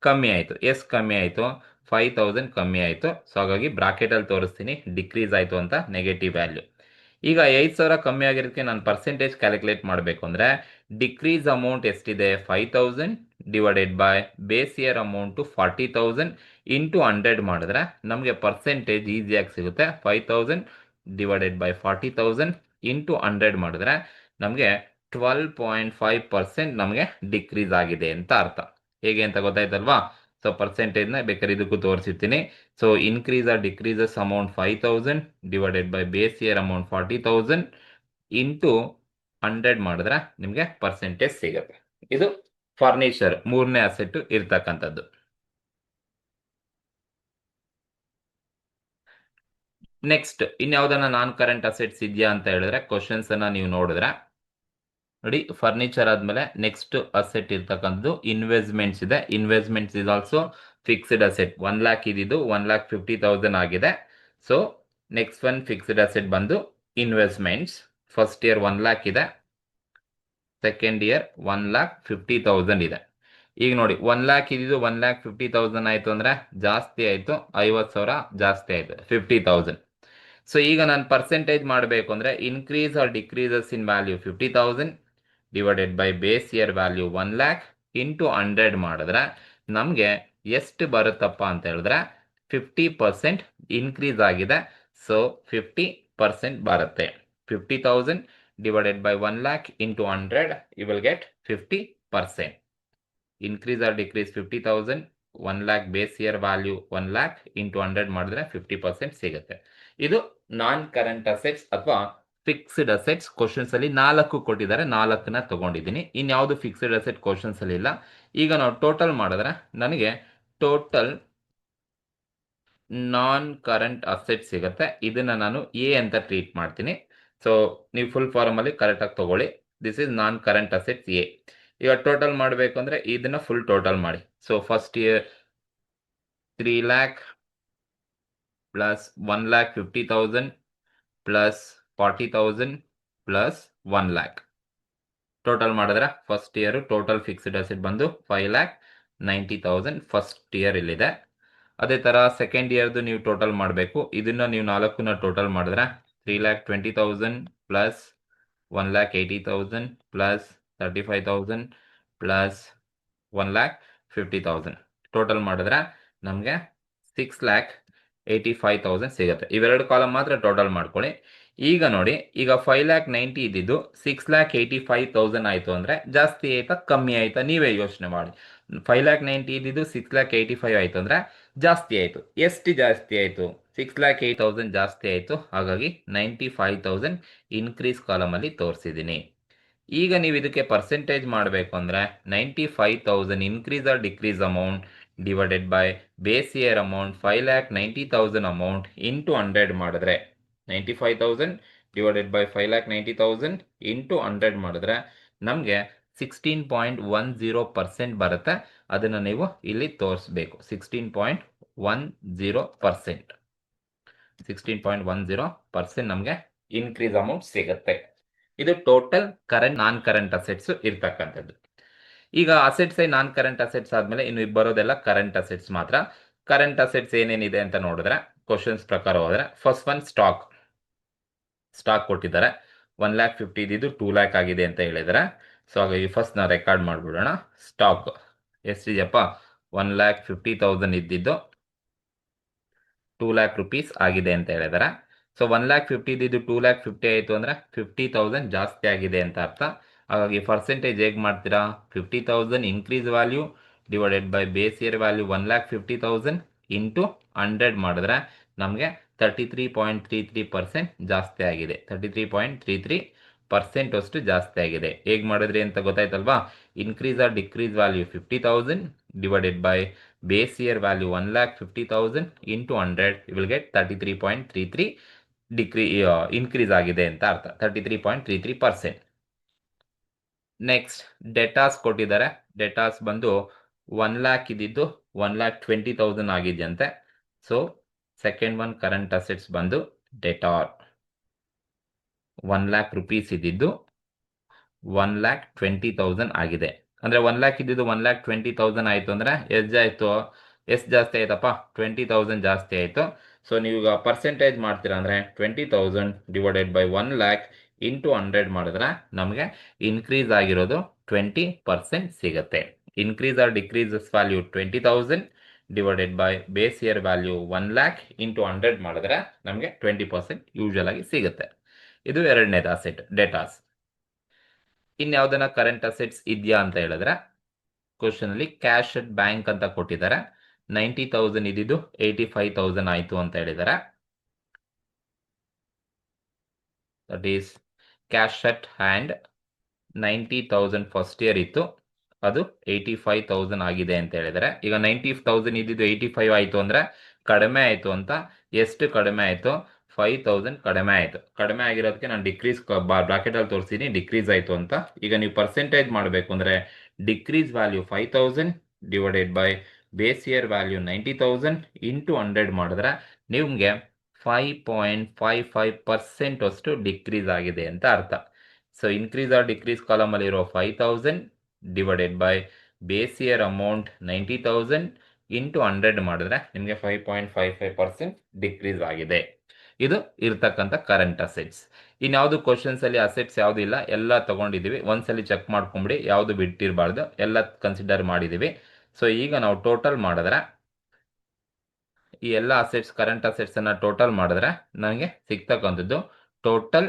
ಕಮ್ಮಿ ಆಯಿತು. ಎಷ್ಟು ಕಮ್ಮಿ ಆಯಿತು? 5,000 ಕಮ್ಮಿ ಆಯಿತು. ಸೊ ಹಾಗಾಗಿ ಬ್ರಾಕೆಟಲ್ಲಿ ತೋರಿಸ್ತೀನಿ, ಡಿಕ್ರೀಸ್ ಆಯಿತು ಅಂತ, ನೆಗೆಟಿವ್ ವ್ಯಾಲ್ಯೂ. ಈಗ 5,000 ಕಮ್ಮಿ ಆಗಿರೋದಕ್ಕೆ ನಾನು ಪರ್ಸೆಂಟೇಜ್ ಕ್ಯಾಲ್ಕುಲೇಟ್ ಮಾಡಬೇಕು ಅಂದರೆ, ಡಿಕ್ರೀಸ್ ಅಮೌಂಟ್ ಎಷ್ಟಿದೆ? 5,000 divided by base year amount 40,000 into 100 ಮಾಡಿದ್ರೆ ನಮಗೆ ಪರ್ಸೆಂಟೇಜ್ ಈಸಿಯಾಗಿ ಸಿಗುತ್ತೆ. 5,000 ಡಿವೈಡೆಡ್ ಬೈ 40,000 ಇಂಟು 100 ಮಾಡಿದ್ರೆ ನಮಗೆ 12.5% ನಮಗೆ ಡಿಕ್ರೀಸ್ ಆಗಿದೆ ಅಂತ ಅರ್ಥ. ಹೇಗೆ ಅಂತ ಗೊತ್ತಾಯ್ತಲ್ವಾ? ಸೊ ಪರ್ಸೆಂಟೇಜ್ನ ಬೇಕಾದ್ರೆ ಇದಕ್ಕೂ ತೋರಿಸಿರ್ತೀನಿ. So increase or decreases amount 5,000 divided by base year amount 40,000 into 100 ಮಾಡಿದ್ರೆ ನಿಮಗೆ ಪರ್ಸೆಂಟೇಜ್ ಸಿಗುತ್ತೆ. ಇದು ಫರ್ನಿಚರ್ ಮೂರನೇ ಅಸೆಟ್ ಇರ್ತಕ್ಕಂಥದ್ದು. ನೆಕ್ಸ್ಟ್ ಇನ್ಯಾವುದನ್ನ ನಾನ್ ಕರೆಂಟ್ ಅಸೆಟ್ಸ್ ಇದೆಯಾ ಅಂತ ಹೇಳಿದ್ರೆ, ಕ್ವಶನ್ಸ್ ಅನ್ನ ನೀವು ನೋಡಿದ್ರೆ ನೋಡಿ, ಫರ್ನಿಚರ್ ಆದ್ಮೇಲೆ ನೆಕ್ಸ್ಟ್ ಅಸೆಟ್ ಇರ್ತಕ್ಕಂಥದ್ದು ಇನ್ವೆಸ್ಟ್ಮೆಂಟ್ಸ್ ಇದೆ. Investments is also fixed asset. 1 lac ಇದ್ದಿದ್ದು 1,50,000 ಆಗಿದೆ. So next one fixed asset ಬಂದು ಇನ್ವೆಸ್ಟ್ಮೆಂಟ್ಸ್. ಫಸ್ಟ್ ಇಯರ್ 1 ಲ್ಯಾಕ್ ಇದೆ, ಸೆಕೆಂಡ್ ಇಯರ್ 1,50,000 ಇದೆ. ಈಗ ನೋಡಿ, 1 ಲ್ಯಾಕ್ ಇದ್ದಿದ್ದು 1,50,000 ಆಯಿತು ಅಂದರೆ ಜಾಸ್ತಿ ಆಯಿತು, 50,000 ಜಾಸ್ತಿ ಆಯಿತು, 50,000. ಸೊ ಈಗ ನಾನು ಪರ್ಸೆಂಟೇಜ್ ಮಾಡಬೇಕು ಅಂದರೆ, increase or decreases in value 50,000 divided by base year value 1 lac into 100 ಮಾಡಿದ್ರೆ ನಮಗೆ ಎಷ್ಟು ಬರುತ್ತಪ್ಪ ಅಂತ ಹೇಳಿದ್ರೆ 50% ಇನ್ಕ್ರೀಸ್ ಆಗಿದೆ. ಸೊ 50% ಬರುತ್ತೆ. 50,000 divided by 1 lakh into 100, you will get 50%. Increase or decrease 50,000, 1 lakh base year value 1 lakh into 100 ಮಾಡಿದ್ರೆ 50% ಸಿಗುತ್ತೆ. ಇದು ನಾನ್ ಕರೆಂಟ್ ಅಸೆಟ್ಸ್ ಅಥವಾ ಫಿಕ್ಸ್ಡ್ ಅಸೆಟ್ಸ್. ಕ್ವಶನ್ಸ್ ಅಲ್ಲಿ 4 ಕೊಟ್ಟಿದ್ದಾರೆ, 4ನ ತಗೊಂಡಿದ್ದೀನಿ. ಇನ್ಯಾವುದು ಫಿಕ್ಸ್ಡ್ ಅಸೆಟ್ ಕ್ವಶನ್ಸ್ ಅಲ್ಲಿ ಇಲ್ಲ. ಈಗ ನಾವು ಟೋಟಲ್ ಮಾಡಿದ್ರೆ ನನಗೆ ಟೋಟಲ್ ನಾನ್ ಕರೆಂಟ್ ಅಸೆಟ್ ಸಿಗುತ್ತೆ. ಇದನ್ನ ನಾನು ಎ ಅಂತ ಟ್ರೀಟ್ ಮಾಡ್ತೀನಿ. ಸೊ ನೀವು ಫುಲ್ ಫಾರ್ಮಲ್ಲಿ ಕರೆಕ್ಟಾಗಿ ತಗೊಳ್ಳಿ. This is non current assets A. ಈಗ ಟೋಟಲ್ ಮಾಡಬೇಕು ಅಂದರೆ ಇದನ್ನ ಫುಲ್ ಟೋಟಲ್ ಮಾಡಿ. So first year 3 lakh plus 1,50,000 plus 40,000 plus 1 lakh. Total ಮಾಡಿದ್ರೆ first year total fixed asset ಬಂದು 5,90,000 ಫಸ್ಟ್ ಇಯರ್ ಇಲ್ಲಿದೆ. ಅದೇ ಥರ ಸೆಕೆಂಡ್ ಇಯರ್ದು ನೀವು ಟೋಟಲ್ ಮಾಡಬೇಕು. ಇದನ್ನು ನೀವು 4ನ ಟೋಟಲ್ ಮಾಡಿದ್ರೆ 3,20,000 ಪ್ಲಸ್ 1,80,000 ಪ್ಲಸ್ 35,000 ಪ್ಲಸ್ 1,50,000 ಟೋಟಲ್ ಮಾಡಿದ್ರೆ ನಮಗೆ 6,85,000 ಸಿಗುತ್ತೆ. ಇವೆರಡು ಕಾಲಮ್ ಮಾತ್ರ ಟೋಟಲ್ ಮಾಡ್ಕೊಳ್ಳಿ. ಈಗ ನೋಡಿ, ಈಗ 5,90,000 ಇದ್ದಿದ್ದು 6,85,000 ಆಯಿತು ಅಂದರೆ ಜಾಸ್ತಿ ಆಯ್ತಾ ಕಮ್ಮಿ ಆಯ್ತಾ ನೀವೇ ಯೋಚನೆ ಮಾಡಿ. 5,90,000 ಇದ್ದಿದ್ದು 6,85,000 ಆಯಿತು ಅಂದರೆ ಜಾಸ್ತಿ ಆಯಿತು. ಎಷ್ಟು ಜಾಸ್ತಿ ಆಯಿತು? 6,08,000 ಜಾಸ್ತಿ ಆಯಿತು. ಹಾಗಾಗಿ 95,000 ಇನ್ಕ್ರೀಸ್ ಕಾಲಮಲ್ಲಿ ತೋರಿಸಿದ್ದೀನಿ. ಈಗ ನೀವು ಇದಕ್ಕೆ ಪರ್ಸೆಂಟೇಜ್ ಮಾಡಬೇಕು ಅಂದರೆ 95,000 increase or decrease amount divided by base year amount 5,90,000 amount into 100 ಮಾಡಿದ್ರೆ 95,000 ಡಿವೈಡೆಡ್ ಬೈ 5,90,000 ಇಂಟು 100 ಮಾಡಿದ್ರೆ ನಮಗೆ 16.10% ಬರುತ್ತೆ. ಅದನ್ನು ನೀವು ಇಲ್ಲಿ ತೋರಿಸ್ಬೇಕು. 16.10% 16.10% ನಮಗೆ ಇನ್ಕ್ರೀಸ್ ಅಮೌಂಟ್ ಸಿಗುತ್ತೆ. ಇದು ಟೋಟಲ್ ಕರೆಂಟ್ ನಾನ್ ಕರೆಂಟ್ ಅಸೆಟ್ಸ್ ಇರ್ತಕ್ಕಂಥದ್ದು. ಈಗ ಅಸೆಟ್ಸ್ ನಾನ್ ಕರೆಂಟ್ ಅಸೆಟ್ಸ್ ಆದಮೇಲೆ ಇನ್ನು ಬರೋದೆಲ್ಲ ಕರೆಂಟ್ ಅಸೆಟ್ಸ್ ಮಾತ್ರ. ಕರೆಂಟ್ ಅಸೆಟ್ಸ್ ಏನೇನಿದೆ ಅಂತ ನೋಡಿದ್ರೆ ಕ್ವಶನ್ಸ್ ಪ್ರಕಾರ ಹೋದರೆ ಫಸ್ಟ್ ಒನ್ ಸ್ಟಾಕ್ ಕೊಟ್ಟಿದ್ದಾರೆ. 1,50,000 ಇದ್ದಿದ್ದು 2 lakh ಆಗಿದೆ ಅಂತ ಹೇಳಿದ್ದಾರೆ. ಸೊ ಹಾಗಾಗಿ ಫಸ್ಟ್ ನಾವು ರೆಕಾರ್ಡ್ ಮಾಡಿಬಿಡೋಣ. ಸ್ಟಾಕ್ ಎಷ್ಟಿದೆಯಪ್ಪ? 1,50,000 ಇದ್ದಿದ್ದು 2 lakh rupees ಆಗಿದೆ ಅಂತ ಹೇಳಿದ್ದಾರೆ. ಸೊ 1,50,000 ಇದ್ದಿದ್ದು 2 lakh 50 ಆಯಿತು ಅಂದರೆ 50,000 ಜಾಸ್ತಿ ಆಗಿದೆ ಅಂತ ಅರ್ಥ. ಹಾಗಾಗಿ ಪರ್ಸೆಂಟೇಜ್ ಹೇಗೆ ಮಾಡ್ತೀರಾ? 50,000 increase value divided by base year value 1,50,000 into 100 ಮಾಡಿದ್ರೆ ನಮಗೆ 33.33% ಜಾಸ್ತಿ ಆಗಿದೆ. 33.33% ಅಷ್ಟು ಜಾಸ್ತಿ ಆಗಿದೆ. ಹೇಗೆ ಮಾಡಿದ್ರಿ ಅಂತ ಗೊತ್ತಾಯ್ತಲ್ವಾ? Increase or decrease value 50,000 divided by base year value 1,50,000 into 100 you will get 33.33 increase ಆಗಿದೆ ಅಂತ ಅರ್ಥ. 33.33%. ನೆಕ್ಸ್ಟ್ ಡೆಟಾಸ್ ಕೊಟ್ಟಿದ್ದಾರೆ. ಡೆಟಾಸ್ ಬಂದು 1 lakh ಇದ್ದಿದ್ದು 1,20,000 ಆಗಿದೆಯಂತೆ. So second one current assets ಬಂದು ಡೆಟಾರ್ 1 lakh rupees ಇದ್ದಿದ್ದು 1,20,000 ಆಗಿದೆ. ಅಂದರೆ 1 lakh ಇದ್ದಿದ್ದು 1,20,000 ಆಯಿತು ಅಂದರೆ ಎಷ್ಟು ಜಾಸ್ತಿ ಆಯ್ತಪ್ಪ? 20,000 ಜಾಸ್ತಿ ಆಯಿತು. ಸೊ ನೀವೀಗ ಪರ್ಸೆಂಟೇಜ್ ಮಾಡ್ತೀರಾ ಅಂದರೆ 20,000 ಡಿವೈಡೆಡ್ ಬೈ 1 lakh ಇಂಟು 100 ಮಾಡಿದ್ರೆ ನಮಗೆ ಇನ್ಕ್ರೀಸ್ ಆಗಿರೋದು 20% ಸಿಗುತ್ತೆ. Increase or decreases value 20,000 divided by base year value 1 lakh into 100 ಮಾಡಿದ್ರೆ ನಮಗೆ 20% ಯೂಶುವಲ್ ಆಗಿ ಸಿಗುತ್ತೆ. ಇದು ಎರಡನೇದು ಅಸೆಟ್ ಡೆಟಾಸ್. ಇನ್ಯಾವುದನ್ನ ಕರೆಂಟ್ ಅಸೆಟ್ಸ್ ಇದೆಯಾ ಅಂತ ಹೇಳಿದ್ರೆ ಕ್ವಶನ್ ಅಲ್ಲಿ ಕ್ಯಾಶ್ ಅಟ್ ಬ್ಯಾಂಕ್ ಅಂತ ಕೊಟ್ಟಿದ್ದಾರೆ. 90,000 ಇದ್ದಿದ್ದು 85,000 ಆಯಿತು ಅಂತ ಹೇಳಿದ್ದಾರೆ. That is cash at hand 90,000 first year ಇತ್ತು, ಅದು 85,000 ಆಗಿದೆ ಅಂತ ಹೇಳಿದರೆ. ಈಗ 90,000 ಇದ್ದಿದ್ದು 85 ಆಯಿತು ಅಂದರೆ ಕಡಿಮೆ ಆಯಿತು ಅಂತ. ಎಷ್ಟು ಕಡಿಮೆ ಆಯಿತು? 5,000 ಕಡಿಮೆ ಆಯಿತು. ಕಡಿಮೆ ಆಗಿರೋದಕ್ಕೆ ನಾನು ಡಿಕ್ರೀಸ್ ಬ್ರಾಕೆಟಲ್ಲಿ ತೋರಿಸಿದ್ದೀನಿ, ಡಿಕ್ರೀಸ್ ಆಯಿತು ಅಂತ. ಈಗ ನೀವು ಪರ್ಸೆಂಟೇಜ್ ಮಾಡಬೇಕು ಅಂದರೆ decrease value 5,000 divided by base year value 90,000 into 100 ಮಾಡಿದ್ರೆ ನಿಮಗೆ 5.55% ಅಷ್ಟು ಡಿಕ್ರೀಸ್ ಆಗಿದೆ ಅಂತ ಅರ್ಥ. ಸೊ ಇನ್ಕ್ರೀಸ್ ಆರ್ ಡಿಕ್ರೀಸ್ ಕಾಲಮಲ್ಲಿರೋ 5,000 divided by base year amount 90,000 into 100 ಮಾಡಿದ್ರೆ ನಿಮಗೆ 5.55% ಡಿಕ್ರೀಸ್ ಆಗಿದೆ. ಇದು ಇರ್ತಕ್ಕಂಥ ಕರೆಂಟ್ ಅಸೆಟ್ಸ್. ಇನ್ಯಾವುದು ಕ್ವಶನ್ಸ್ ಅಲ್ಲಿ ಅಸೆಟ್ಸ್ ಯಾವುದು ಇಲ್ಲ, ಎಲ್ಲ ತಗೊಂಡಿದ್ದೀವಿ. ಒಂದ್ಸಲಿ ಚೆಕ್ ಮಾಡ್ಕೊಂಬಿಡಿ, ಯಾವುದು ಬಿಟ್ಟಿರಬಾರ್ದು, ಎಲ್ಲ ಕನ್ಸಿಡರ್ ಮಾಡಿದ್ದೀವಿ. ಸೊ ಈಗ ನಾವು ಟೋಟಲ್ ಮಾಡಿದ್ರೆ ಈ ಎಲ್ಲ ಅಸೆಟ್ಸ್ ಕರೆಂಟ್ ಅಸೆಟ್ಸ್ ಅನ್ನ ಟೋಟಲ್ ಮಾಡಿದ್ರೆ ನನಗೆ ಸಿಗ್ತಕ್ಕಂಥದ್ದು ಟೋಟಲ್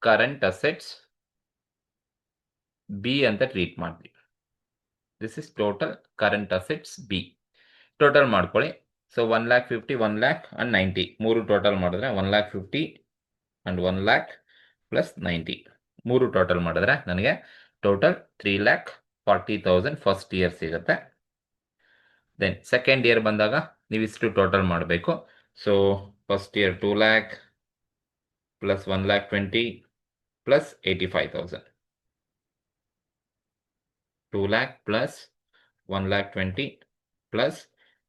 ಕರೆಂಟ್ ಅಸೆಟ್ಸ್ ಬಿ ಅಂತ ಟ್ರೀಟ್ ಮಾಡ್ತೀವಿ. This is total current assets B. Total ಮಾಡ್ಕೊಳ್ಳಿ. ಸೊ 1,50,000 1 lakh and 90 ಮೂರು ಟೋಟಲ್ ಮಾಡಿದ್ರೆ 1,50,000 and 1 lakh ಪ್ಲಸ್ 90 ಮೂರು ಟೋಟಲ್ ಮಾಡಿದ್ರೆ ನನಗೆ ಟೋಟಲ್ 3,40,000 ಫಸ್ಟ್ ಇಯರ್ ಸಿಗುತ್ತೆ. ದೆನ್ ಸೆಕೆಂಡ್ ಇಯರ್ ಬಂದಾಗ ನೀವು ಇಷ್ಟು ಟೋಟಲ್ ಮಾಡಬೇಕು. So first year 2 lakh plus 1,20,000 plus 85,000. 2 lakh plus 1,20,000 plus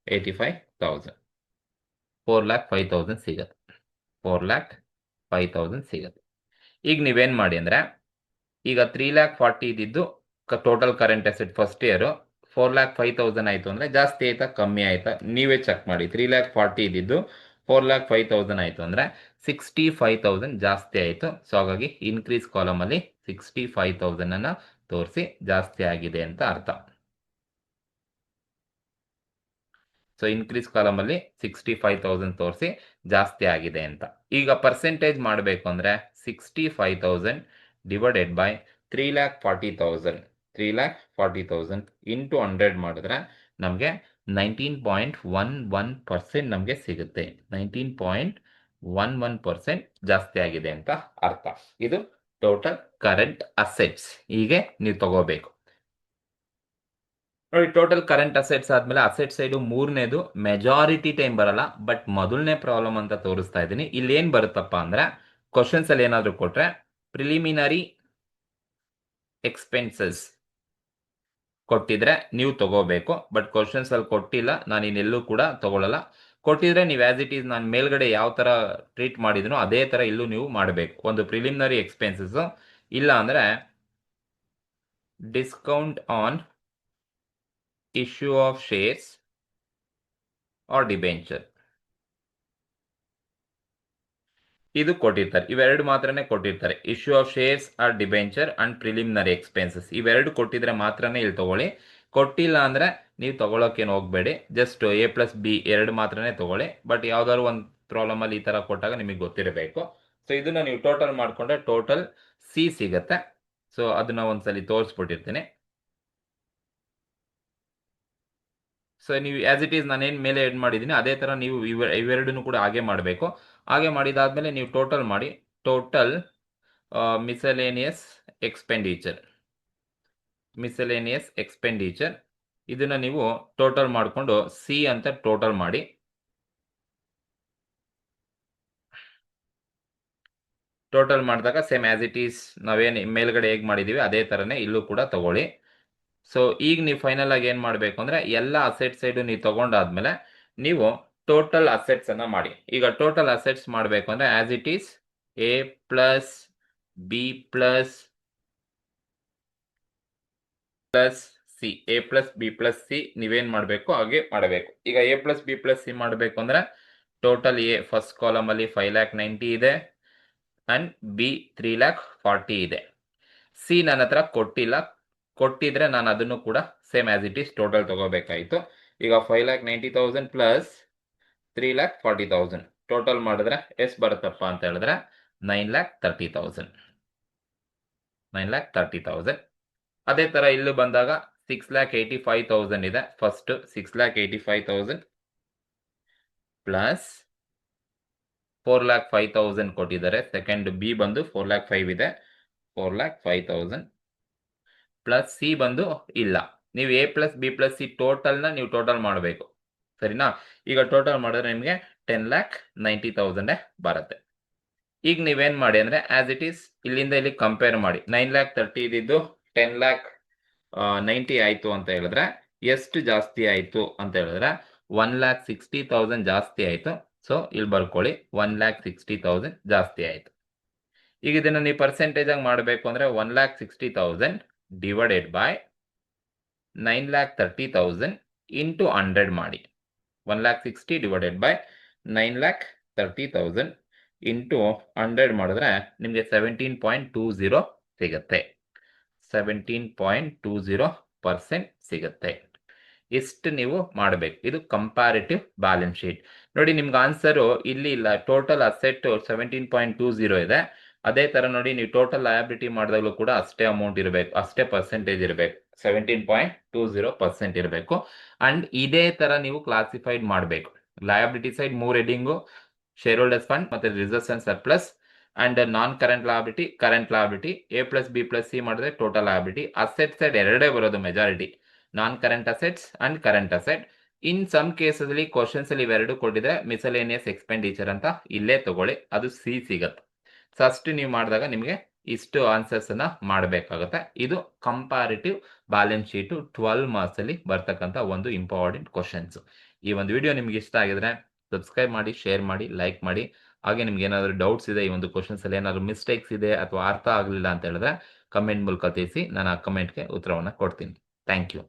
85,000. 4,05,000 ಸಿಗುತ್ತೆ. 4,05,000 ಸಿಗುತ್ತೆ. ಈಗ ನೀವೇನು ಮಾಡಿ ಅಂದರೆ, ಈಗ 3,40,000 ಇದ್ದಿದ್ದು total current asset first year 4,05,000 ಆಯಿತು ಅಂದರೆ ಜಾಸ್ತಿ ಆಯಿತಾ ಕಮ್ಮಿ ಆಯಿತಾ ನೀವೇ ಚೆಕ್ ಮಾಡಿ. 3,40,000 ಇದ್ದಿದ್ದು 4,05,000 ಆಯಿತು ಅಂದರೆ 65,000 ಜಾಸ್ತಿ ಆಯಿತು. ಸೊ ಹಾಗಾಗಿ ಇನ್ಕ್ರೀಸ್ ಕಾಲಮಲ್ಲಿ 65,000 ತೋರಿಸಿ ಜಾಸ್ತಿ ಆಗಿದೆ ಅಂತ ಅರ್ಥ. ಸೊ ಇನ್ಕ್ರೀಸ್ ಕಾಲಮಲ್ಲಿ 65,000 ತೋರಿಸಿ ಜಾಸ್ತಿ ಆಗಿದೆ ಅಂತ. ಈಗ ಪರ್ಸೆಂಟೇಜ್ ಮಾಡಬೇಕು ಅಂದರೆ 65,000 ಡಿವೈಡೆಡ್ ಬೈ 3,40,000 3,40,000 ಇಂಟು 100 ಮಾಡಿದ್ರೆ ನಮಗೆ 19.11% ನಮಗೆ ಸಿಗುತ್ತೆ. 19.11% ಜಾಸ್ತಿ ಆಗಿದೆ ಅಂತ ಅರ್ಥ. ಇದು ಟೋಟಲ್ ಕರೆಂಟ್ ಅಸೆಟ್ಸ್. ಹೀಗೆ ನೀವು ತಗೋಬೇಕು ನೋಡಿ. ಟೋಟಲ್ ಕರೆಂಟ್ ಅಸೆಟ್ಸ್ ಆದಮೇಲೆ ಅಸೆಟ್ ಸೈಡು ಮೂರನೇದು ಮೆಜಾರಿಟಿ ಟೈಮ್ ಬರಲ್ಲ, ಬಟ್ ಮೊದಲನೇ ಪ್ರಾಬ್ಲಮ್ ಅಂತ ತೋರಿಸ್ತಾ ಇದ್ದೀನಿ. ಇಲ್ಲಿ ಏನು ಬರುತ್ತಪ್ಪ ಅಂದರೆ ಕ್ವಶನ್ಸ್ ಅಲ್ಲಿ ಏನಾದರೂ ಕೊಟ್ಟರೆ ಪ್ರಿಲಿಮಿನರಿ ಎಕ್ಸ್ಪೆನ್ಸಸ್ ಕೊಟ್ಟಿದ್ರೆ ನೀವು ತಗೋಬೇಕು. ಬಟ್ ಕ್ವಶನ್ಸ್ ಅಲ್ಲಿ ಕೊಟ್ಟಿಲ್ಲ, ನಾನು ಇನ್ನೆಲ್ಲೂ ಕೂಡ ತಗೊಳ್ಳಲ್ಲ. ಕೊಟ್ಟಿದ್ರೆ ನೀವು ಆಸ್ ಇಟ್ ಈಸ್ ನಾನು ಮೇಲ್ಗಡೆ ಯಾವ ಥರ ಟ್ರೀಟ್ ಮಾಡಿದನೋ ಅದೇ ಥರ ಇಲ್ಲೂ ನೀವು ಮಾಡಬೇಕು. ಒಂದು ಪ್ರಿಲಿಮಿನರಿ ಎಕ್ಸ್ಪೆನ್ಸಸ್, ಇಲ್ಲ ಅಂದರೆ discount on issue of shares or debenture, ಇದು ಕೊಟ್ಟಿರ್ತಾರೆ. ಇವೆರಡು ಮಾತ್ರನೇ ಕೊಟ್ಟಿರ್ತಾರೆ. Issue of shares or debenture and preliminary expenses ಇವೆರಡು ಕೊಟ್ಟಿದ್ರೆ ಮಾತ್ರನೇ ಇಲ್ಲಿ ತಗೊಳ್ಳಿ. ಕೊಟ್ಟಿಲ್ಲ ಅಂದರೆ ನೀವು ತಗೊಳ್ಳೋಕೇನು ಹೋಗಬೇಡಿ. ಜಸ್ಟ್ A+B ಎರಡು ಮಾತ್ರನೇ ತಗೊಳ್ಳಿ. ಬಟ್ ಯಾವ್ದಾದ್ರು ಒಂದು ಪ್ರಾಬ್ಲಮಲ್ಲಿ ಈ ಥರ ಕೊಟ್ಟಾಗ ನಿಮಗೆ ಗೊತ್ತಿರಬೇಕು. ಸೊ ಇದನ್ನು ನೀವು ಟೋಟಲ್ ಮಾಡಿಕೊಂಡ್ರೆ ಟೋಟಲ್ C ಸಿಗುತ್ತೆ. ಸೊ ಅದನ್ನ ಒಂದ್ಸಲಿ ತೋರಿಸ್ಬಿಟ್ಟಿರ್ತೀನಿ. ಸೊ ನೀವು ಆಸ್ ಇಟ್ ಈಸ್ ನಾನೇನು ಮೇಲೆ ಎಡ್ ಮಾಡಿದ್ದೀನಿ ಅದೇ ಥರ ನೀವು ಇವೆರಡನ್ನು ಕೂಡ ಹಾಗೆ ಮಾಡಬೇಕು. ಹಾಗೆ ಮಾಡಿದಾದ್ಮೇಲೆ ನೀವು ಟೋಟಲ್ ಮಾಡಿ. ಟೋಟಲ್ ಮಿಸಲೇನಿಯಸ್ ಎಕ್ಸ್ಪೆಂಡಿಚರ್ ಇದನ್ನು ನೀವು ಟೋಟಲ್ ಮಾಡಿಕೊಂಡು ಸಿ ಅಂತ ಟೋಟಲ್ ಮಾಡಿ. ಟೋಟಲ್ ಮಾಡಿದಾಗ ಸೇಮ್ ಆಸ್ ಇಟ್ ಈಸ್ ನಾವೇನು ಮೇಲ್ಗಡೆ ಹೇಗೆ ಮಾಡಿದ್ದೀವಿ ಅದೇ ಥರನೇ ಇಲ್ಲೂ ಕೂಡ ತಗೊಳ್ಳಿ. ಸೊ ಈಗ ನೀವು ಫೈನಲ್ ಆಗಿ ಏನು ಮಾಡಬೇಕು ಅಂದರೆ ಎಲ್ಲ ಅಸೆಟ್ ಸೈಡು ನೀವು ತಗೊಂಡಾದ್ಮೇಲೆ ನೀವು ಟೋಟಲ್ ಅಸೆಟ್ಸ್ ಅನ್ನ ಮಾಡಿ. ಈಗ ಟೋಟಲ್ ಅಸೆಟ್ಸ್ ಮಾಡಬೇಕು ಅಂದರೆ ಆಸ್ ಇಟ್ ಈಸ್ A+B+C ನೀವೇನು ಮಾಡಬೇಕು ಹಾಗೆ ಮಾಡಬೇಕು. ಈಗ A+B+C ಮಾಡಬೇಕು ಅಂದರೆ ಟೋಟಲ್ A ಫಸ್ಟ್ ಕಾಲಮಲ್ಲಿ 5,90,000 ಇದೆ ಆ್ಯಂಡ್ B 3,40,000 ಇದೆ. ಸಿ ನನ್ನ ಹತ್ರ ಕೊಟ್ಟಿಲ್ಲ, ಕೊಟ್ಟಿದ್ರೆ ನಾನು ಅದನ್ನು ಕೂಡ same as it is total ತಗೋಬೇಕಾಯಿತು. ಈಗ 5,90,000 ಪ್ಲಸ್ 3,40,000 ಟೋಟಲ್ ಮಾಡಿದ್ರೆ ಎಷ್ಟು ಬರುತ್ತಪ್ಪ ಅಂತ ಹೇಳಿದ್ರೆ 9,30,000. ಅದೇ ಥರ ಇಲ್ಲೂ ಬಂದಾಗ 6,85,000 ಇದೆ. ಫಸ್ಟ್ 6,85,000 ಪ್ಲಸ್ 4,05,000 ಕೊಟ್ಟಿದ್ದಾರೆ. ಸೆಕೆಂಡ್ ಬಿ ಬಂದು 4,05,000 ಇದೆ. 4,05,000 ಪ್ಲಸ್ ಸಿ ಬಂದು ಇಲ್ಲ. ನೀವು A+B+C ಟೋಟಲ್ನ ನೀವು ಟೋಟಲ್ ಮಾಡಬೇಕು, ಸರಿನಾ? ಈಗ ಟೋಟಲ್ ಮಾಡಿದ್ರೆ ನಿಮಗೆ 10,90,000 ಬರುತ್ತೆ. ಈಗ ನೀವೇನು ಮಾಡಿ ಅಂದರೆ ಆಸ್ ಇಟ್ ಈಸ್ ಇಲ್ಲಿಂದ ಇಲ್ಲಿ ಕಂಪೇರ್ ಮಾಡಿ. 9,30,000 ಇದ್ದಿದ್ದು 10,90,000 ಆಯಿತು ಅಂತ ಹೇಳಿದ್ರೆ ಎಷ್ಟು ಜಾಸ್ತಿ ಆಯಿತು ಅಂತ ಹೇಳಿದ್ರೆ 1,60,000 ಜಾಸ್ತಿ ಆಯಿತು. ಸೊ ಇಲ್ಲಿ ಬರ್ಕೊಳ್ಳಿ 1,60,000 ಜಾಸ್ತಿ ಆಯಿತು. ಈಗ ಇದನ್ನು ನೀವು ಪರ್ಸೆಂಟೇಜ್ ಆಗಿ ಮಾಡಬೇಕು ಅಂದರೆ 1,60,000 ಡಿವೈಡೆಡ್ ಬೈ 9,30,000 ಇಂಟು 100 ಮಾಡಿ. 1,60,000 ಡಿವೈಡೆಡ್ ಬೈ 9,30,000 ಇಂಟು 100 ಮಾಡಿದ್ರೆ ನಿಮಗೆ 17.20 ಸಿಗುತ್ತೆ. 17.20% ಸಿಗುತ್ತೆ. ಇಷ್ಟು ನೀವು ಮಾಡಬೇಕು. ಇದು ಕಂಪ್ಯಾರಿಟಿವ್ ಬ್ಯಾಲೆನ್ಸ್ ಶೀಟ್. ನೋಡಿ ನಿಮ್ಗೆ ಆನ್ಸರು ಇಲ್ಲಿ ಇಲ್ಲ. ಟೋಟಲ್ ಅಸೆಟ್ 17.20 ಇದೆ. ಅದೇ ಥರ ನೋಡಿ ನೀವು ಟೋಟಲ್ ಲಯಬಿಲಿಟಿ ಮಾಡಿದಾಗಲೂ ಕೂಡ ಅಷ್ಟೇ ಅಮೌಂಟ್ ಇರಬೇಕು, ಅಷ್ಟೇ ಪರ್ಸೆಂಟೇಜ್ ಇರಬೇಕು, 17.20% ಇರಬೇಕು. ಅಂಡ್ ಇದೇ ಥರ ನೀವು ಕ್ಲಾಸಿಫೈಡ್ ಮಾಡಬೇಕು. Liability side 3 heading, share holders fund ಮತ್ತು reserves and surplus and non current liability, current liability. A+B+C ಮಾಡಿದ್ರೆ ಟೋಟಲ್ ಲಯಬಿಲಿಟಿ. ಅಸೆಟ್ ಸೈಡ್ ಎರಡೇ ಬರೋದು majority, non current assets and current asset. In some ಕೇಸಲ್ಲಿ ಕ್ವಶನ್ಸ್ ಅಲ್ಲಿ ಇವೆರಡು ಕೊಟ್ಟಿದ್ರೆ ಮಿಸಲೇನಿಯಸ್ ಎಕ್ಸ್ಪೆಂಡಿಚರ್ ಅಂತ ಇಲ್ಲೇ ತಗೊಳ್ಳಿ, ಅದು ಸಿ ಸಿಗತ್ತೆ. ಸೊ ಅಷ್ಟು ನೀವು ಮಾಡಿದಾಗ ನಿಮಗೆ ಇಷ್ಟು ಆನ್ಸರ್ಸ್ ಅನ್ನ ಮಾಡಬೇಕಾಗುತ್ತೆ. ಇದು ಕಂಪಾರಿಟಿವ್ ಬ್ಯಾಲೆನ್ಸ್ ಶೀಟ್ 12 ಮಾರ್ಕ್ಸ್ ಅಲ್ಲಿ ಬರ್ತಕ್ಕಂಥ ಒಂದು ಇಂಪಾರ್ಟೆಂಟ್ ಕ್ವಶನ್ಸ್. ಈ ಒಂದು ವಿಡಿಯೋ ನಿಮ್ಗೆ ಇಷ್ಟ ಆಗಿದ್ರೆ ಸಬ್ಸ್ಕ್ರೈಬ್ ಮಾಡಿ, ಶೇರ್ ಮಾಡಿ, ಲೈಕ್ ಮಾಡಿ. ಹಾಗೆ ನಿಮ್ಗೆ ಏನಾದರೂ ಡೌಟ್ಸ್ ಇದೆ, ಈ ಒಂದು ಕ್ವಶನ್ಸ್ ಅಲ್ಲಿ ಏನಾದರೂ ಮಿಸ್ಟೇಕ್ಸ್ ಇದೆ ಅಥವಾ ಅರ್ಥ ಆಗಲಿಲ್ಲ ಅಂತ ಹೇಳಿದ್ರೆ ಕಮೆಂಟ್ ಮೂಲಕ ತಿಳಿಸಿ, ನಾನು ಆ ಕಮೆಂಟ್ಗೆ ಉತ್ತರವನ್ನು ಕೊಡ್ತೀನಿ. Thank you.